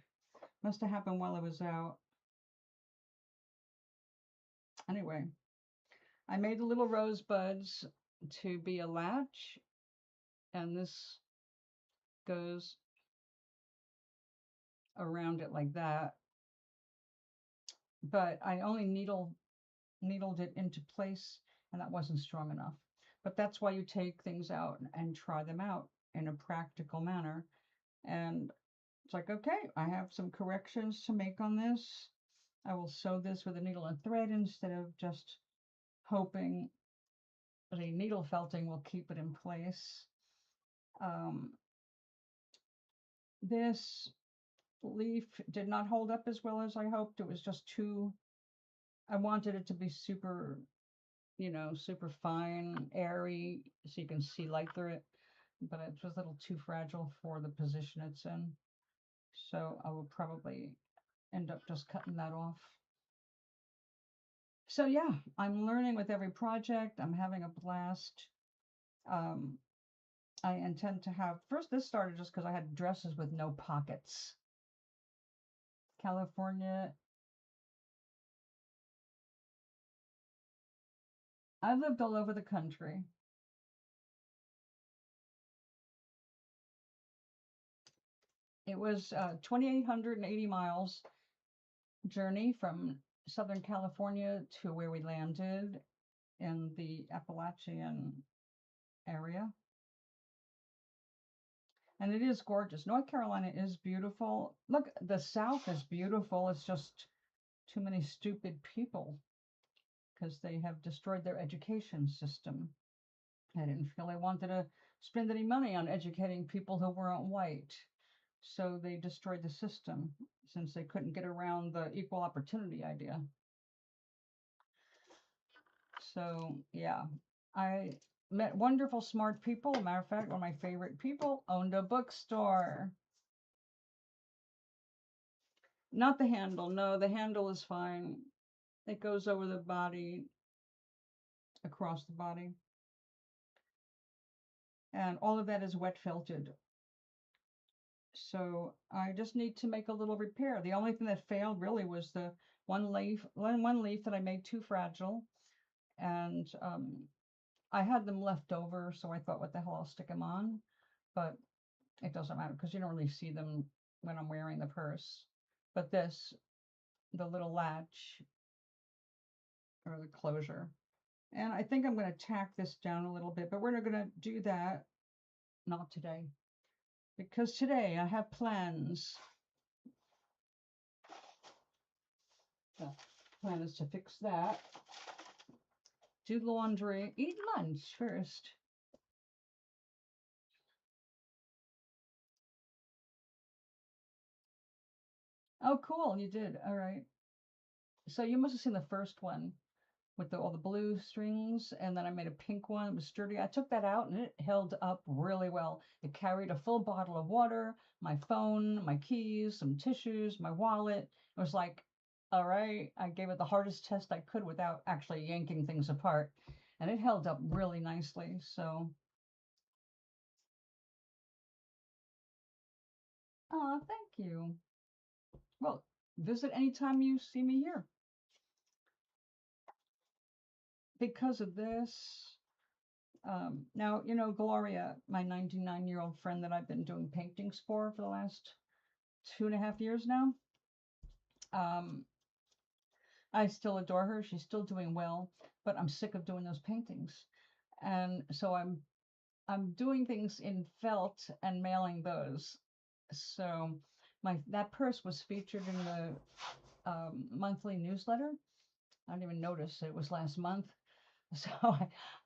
Must have happened while I was out. Anyway, I made the little rosebuds to be a latch, and this goes around it like that. But I only needled it into place, and that wasn't strong enough. But that's why you take things out and try them out in a practical manner. And it's like, okay, I have some corrections to make on this. I will sew this with a needle and thread instead of just hoping the needle felting will keep it in place. This leaf did not hold up as well as I hoped. It was just too, I wanted it to be super, super fine, airy, so you can see light through it, but it was a little too fragile for the position it's in. So I will probably end up just cutting that off. So yeah, I'm learning with every project. I'm having a blast. I intend to have, first this started just because I had dresses with no pockets. California. I've lived all over the country. It was 2,880 miles journey from Southern California to where we landed in the Appalachian area. And it is gorgeous. North Carolina is beautiful. Look, the South is beautiful. It's just too many stupid people because they have destroyed their education system. I didn't feel I wanted to spend any money on educating people who weren't white. So they destroyed the system since they couldn't get around the equal opportunity idea. So yeah, I met wonderful, smart people. Matter of fact, one of my favorite people owned a bookstore. Not the handle. No, the handle is fine. It goes over the body, across the body. And all of that is wet felted. So I just need to make a little repair. The only thing that failed really was the one leaf that I made too fragile. And I had them left over, so I thought, what the hell, I'll stick them on. But it doesn't matter because you don't really see them when I'm wearing the purse. But this, the little latch or the closure. And I think I'm going to tack this down a little bit, but we're not going to do that. Not today. Because today I have plans. The plan is to fix that. Do laundry. Eat lunch first. Oh, cool. You did. All right. So you must have seen the first one with all the blue strings, and then I made a pink one. It was sturdy. I took that out and it held up really well. It carried a full bottle of water, my phone, my keys, some tissues, my wallet. It was like, all right, I gave it the hardest test I could without actually yanking things apart. And it held up really nicely. So, thank you. Well, visit anytime you see me here. Because of this, now, Gloria, my 99-year-old friend that I've been doing paintings for the last 2.5 years now. I still adore her. She's still doing well, but I'm sick of doing those paintings. And so I'm doing things in felt and mailing those. So that purse was featured in the monthly newsletter. I didn't even notice it was last month. So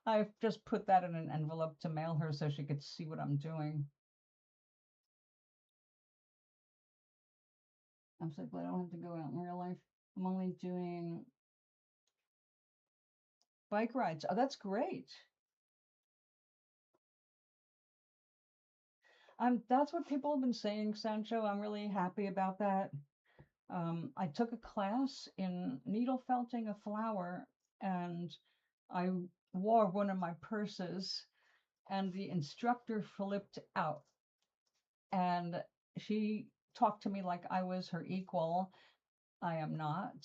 I just put that in an envelope to mail her so she could see what I'm doing. I'm so glad I don't have to go out in real life. I'm only doing bike rides. Oh, that's great. That's what people have been saying, Sancho. I'm really happy about that. I took a class in needle felting a flower, and I wore one of my purses, and the instructor flipped out. And she talked to me like I was her equal. I am not.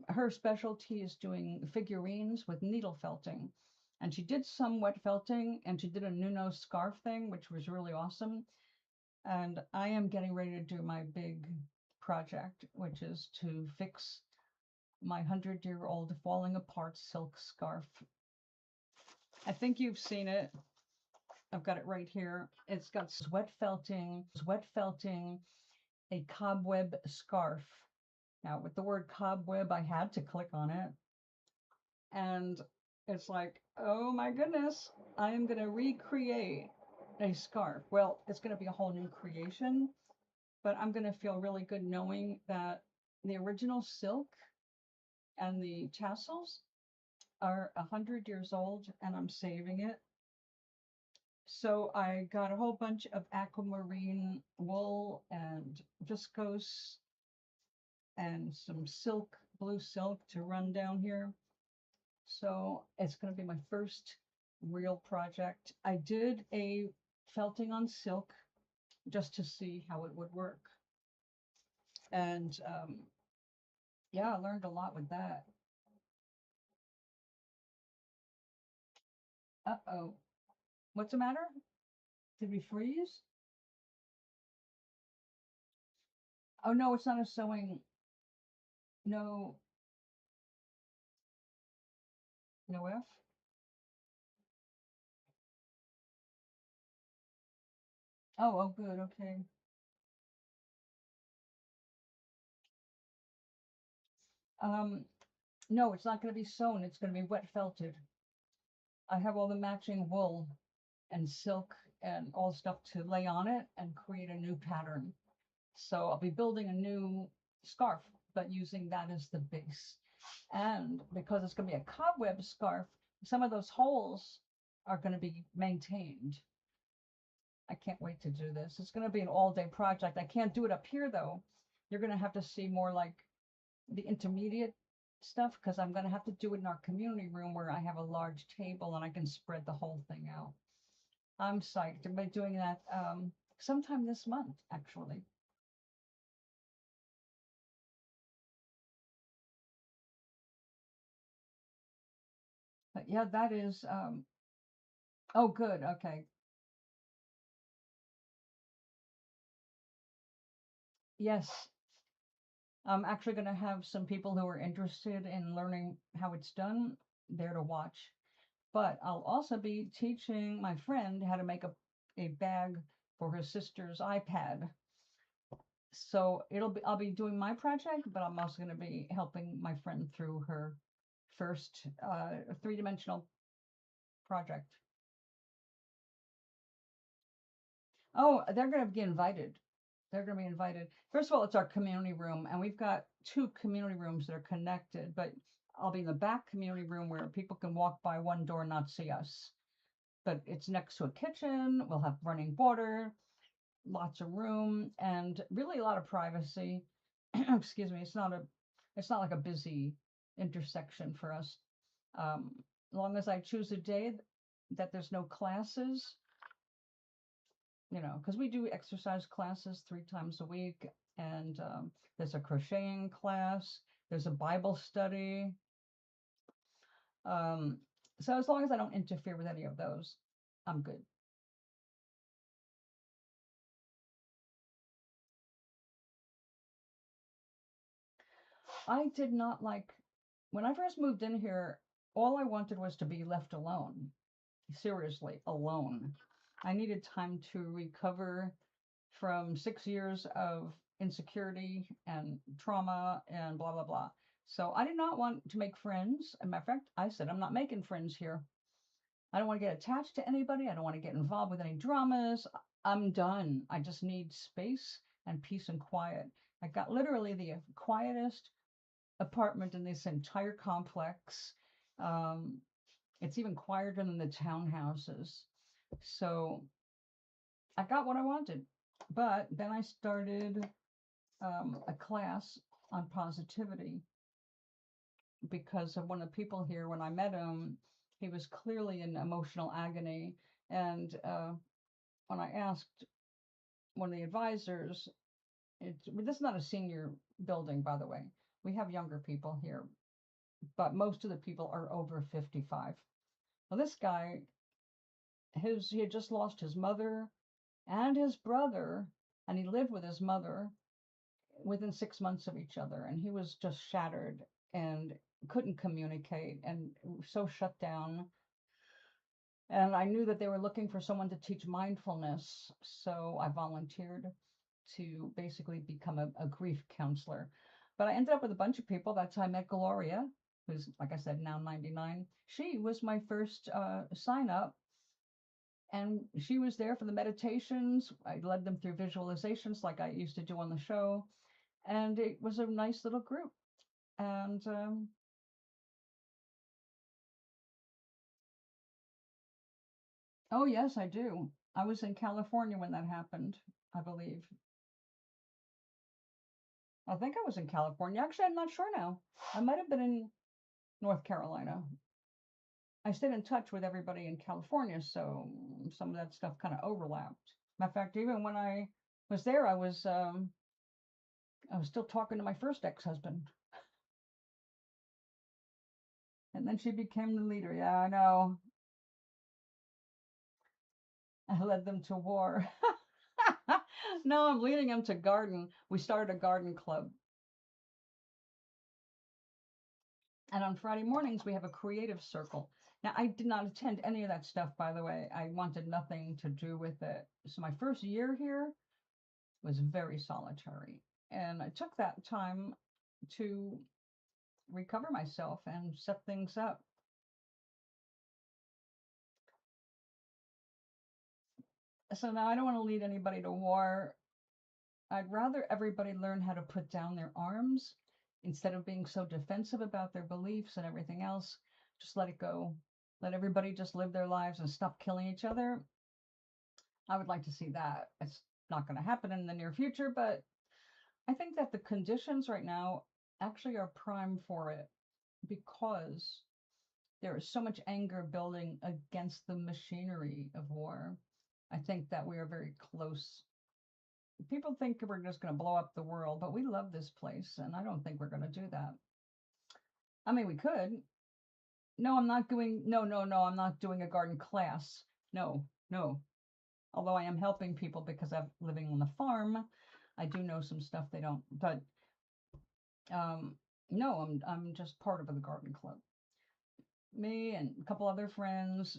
Her specialty is doing figurines with needle felting. And she did some wet felting, and she did a Nuno scarf thing, which was really awesome. And I am getting ready to do my big project, which is to fix my 100-year-old falling apart silk scarf. I think you've seen it. I've got it right here. It's got wet felting, a cobweb scarf. Now, with the word cobweb, I had to click on it. And it's like, oh my goodness, I am going to recreate a scarf. Well, it's going to be a whole new creation, but I'm going to feel really good knowing that the original silk and the tassels are 100 years old, and I'm saving it. So I got a whole bunch of aquamarine wool and viscose and some silk, blue silk to run down here. So it's going to be my first real project. I did a felting on silk just to see how it would work. And yeah, I learned a lot with that. Uh-oh. What's the matter? Did we freeze? Oh, no, it's not a sewing. No. No F? Oh, good. Okay. No, it's not going to be sewn. It's going to be wet felted. I have all the matching wool and silk and all stuff to lay on it and create a new pattern. So I'll be building a new scarf, but using that as the base. And because it's going to be a cobweb scarf, some of those holes are going to be maintained. I can't wait to do this. It's going to be an all-day project. I can't do it up here, though. You're going to have to see more like the intermediate stuff, because I'm going to have to do it in our community room where I have a large table and I can spread the whole thing out. I'm psyched. I'm going to be doing that sometime this month, actually. But yeah, that is, oh, good. Okay. Yes. I'm actually going to have some people who are interested in learning how it's done there to watch. But I'll also be teaching my friend how to make a bag for her sister's iPad. So I'll be doing my project, but I'm also going to be helping my friend through her first three-dimensional project. Oh, they're going to be invited. They're going to be invited. First of all, it's our community room, and we've got 2 community rooms that are connected, but I'll be in the back community room where people can walk by one door and not see us. But it's next to a kitchen. We'll have running water, lots of room, and really a lot of privacy. Excuse me. It's not like a busy intersection for us. As long as I choose a day that there's no classes, because we do exercise classes 3 times a week, and there's a crocheting class, there's a Bible study. So as long as I don't interfere with any of those, I'm good. I did not like, when I first moved in here, all I wanted was to be left alone. Seriously, alone. I needed time to recover from 6 years of insecurity and trauma and blah, blah, blah. So I did not want to make friends. As a matter of fact, I said, I'm not making friends here. I don't want to get attached to anybody. I don't want to get involved with any dramas. I'm done. I just need space and peace and quiet. I got literally the quietest apartment in this entire complex. It's even quieter than the townhouses. So I got what I wanted. But then I started a class on positivity because of one of the people here. When I met him, he was clearly in emotional agony. And when I asked one of the advisors, This is not a senior building, by the way. We have younger people here, but most of the people are over 55. Well, this guy, he had just lost his mother and his brother, and he lived with his mother within 6 months of each other, and he was just shattered and couldn't communicate and so shut down. And I knew that they were looking for someone to teach mindfulness, so I volunteered to basically become a grief counselor. But I ended up with a bunch of people. That's how I met Gloria, who's, like I said, now 99. She was my first sign up, and she was there for the meditations. I led them through visualizations like I used to do on the show, and it was a nice little group. And oh yes, I do. I was in California when that happened, I believe. I think I was in California. Actually, I'm not sure now. I might have been in North Carolina. I stayed in touch with everybody in California, so some of that stuff kind of overlapped. Matter of fact, even when I was there, I was still talking to my first ex-husband, and then she became the leader. Yeah, I know. I led them to war. No, I'm leading them to garden. We started a garden club. And on Friday mornings, we have a creative circle. Now, I did not attend any of that stuff, by the way. I wanted nothing to do with it. So my first year here was very solitary. And I took that time to recover myself and set things up. So now I don't want to lead anybody to war. I'd rather everybody learn how to put down their arms instead of being so defensive about their beliefs and everything else. Just let it go. Let everybody just live their lives and stop killing each other. I would like to see that. It's not going to happen in the near future, but I think that the conditions right now actually are prime for it because there is so much anger building against the machinery of war. I think that we are very close. People think we're just going to blow up the world, but we love this place, and I don't think we're going to do that. I mean, we could. No, I'm not doing, no, no, no, I'm not doing a garden class. No, no. Although I am helping people because I'm living on the farm, I do know some stuff they don't. But no, I'm just part of the garden club. Me and a couple other friends,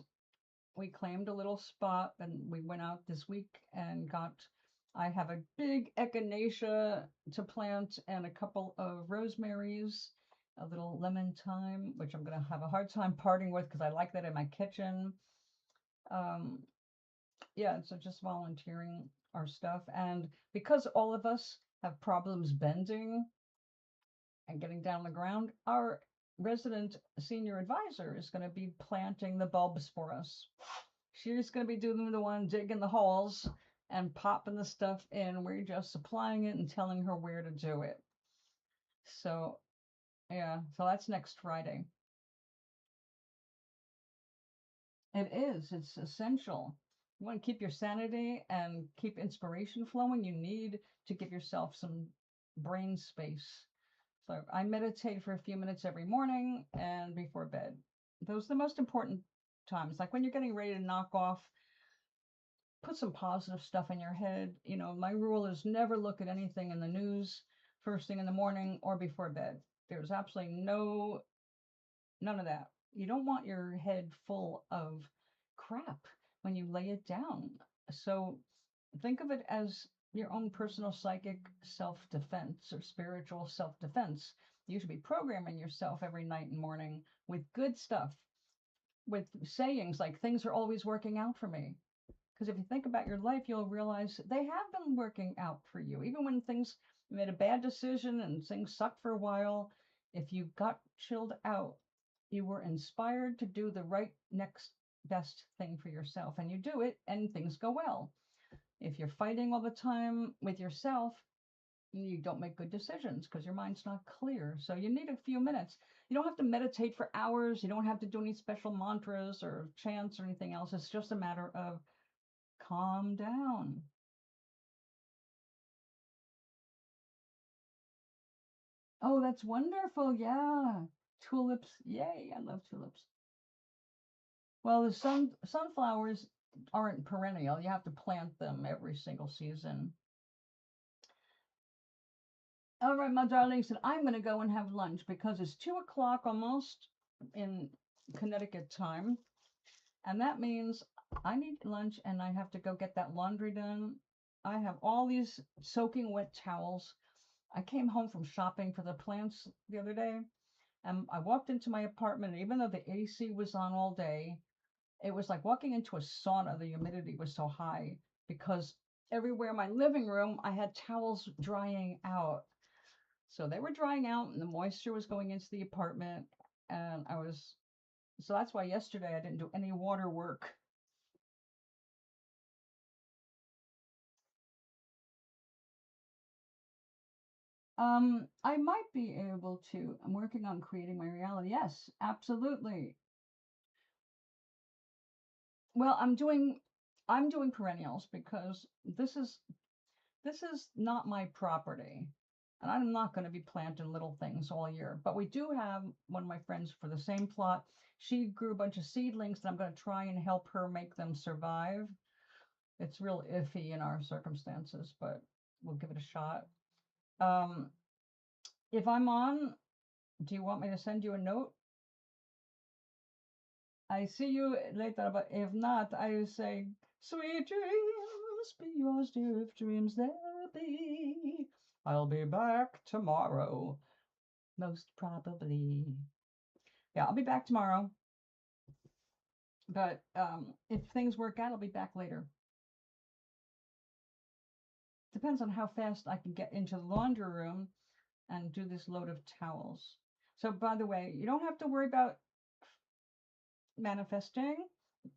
we claimed a little spot, and we went out this week and got. I have a big echinacea to plant and a couple of rosemaries, a little lemon thyme, which I'm going to have a hard time parting with because I like that in my kitchen. Um, yeah, so just volunteering our stuff. And because all of us have problems bending and getting down the ground, our resident senior advisor is going to be planting the bulbs for us. She's going to be doing the one digging the holes and popping the stuff in. We're just supplying it and telling her where to do it. So, yeah, so that's next Friday. It is, it's essential. You want to keep your sanity and keep inspiration flowing, you need to give yourself some brain space. So I meditate for a few minutes every morning and before bed. Those are the most important times. Like when you're getting ready to knock off, put some positive stuff in your head. You know, my rule is never look at anything in the news first thing in the morning or before bed. There's absolutely none of that. You don't want your head full of crap when you lay it down. So think of it as your own personal psychic self-defense or spiritual self-defense. You should be programming yourself every night and morning with good stuff, with sayings like things are always working out for me. Because if you think about your life, you'll realize they have been working out for you. Even when you made a bad decision and things sucked for a while, if you got chilled out, you were inspired to do the right next best thing for yourself. And you do it and things go well. If you're fighting all the time with yourself, you don't make good decisions because your mind's not clear. So you need a few minutes. You don't have to meditate for hours. You don't have to do any special mantras or chants or anything else. It's just a matter of calm down. Oh, that's wonderful. Yeah. Tulips. Yay. I love tulips. Well, the sunflowers aren't perennial. You have to plant them every single season. All right, my darlings, and I'm going to go and have lunch because it's 2 o'clock almost in Connecticut time. And that means I need lunch and I have to go get that laundry done. I have all these soaking wet towels. I came home from shopping for the plants the other day and I walked into my apartment. And even though the AC was on all day, it was like walking into a sauna. The humidity was so high because everywhere in my living room, I had towels drying out. So they were drying out and the moisture was going into the apartment. And so that's why yesterday I didn't do any water work. I might be able to. I'm working on creating my reality. Yes, absolutely. Well, I'm doing perennials because this is not my property. And I'm not going to be planting little things all year. But we do have one of my friends for the same plot. She grew a bunch of seedlings that I'm going to try and help her make them survive. It's real iffy in our circumstances, but we'll give it a shot. Um, if I'm on, do you want me to send you a note? I see you later, but if not, I will say, sweet dreams be yours, dear, if dreams there be. I'll be back tomorrow, most probably. Yeah, I'll be back tomorrow, but if things work out, I'll be back later. Depends on how fast I can get into the laundry room and do this load of towels. So, by the way, you don't have to worry about manifesting.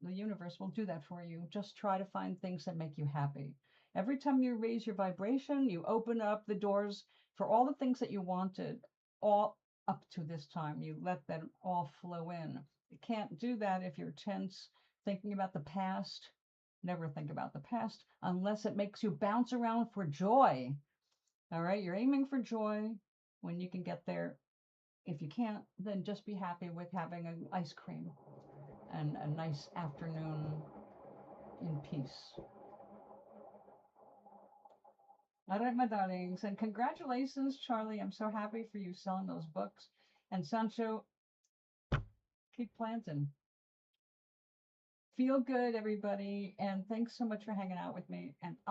The universe will do that for you. Just try to find things that make you happy. Every time you raise your vibration, you open up the doors for all the things that you wanted all up to this time. You let them all flow in. You can't do that if you're tense, thinking about the past. Never think about the past unless it makes you bounce around for joy. All right, you're aiming for joy when you can get there. If you can't, then just be happy with having an ice cream and a nice afternoon in peace. All right, my darlings, and congratulations, Charlie. I'm so happy for you selling those books. And Sancho, keep planting. Feel good, everybody, and thanks so much for hanging out with me. And I'll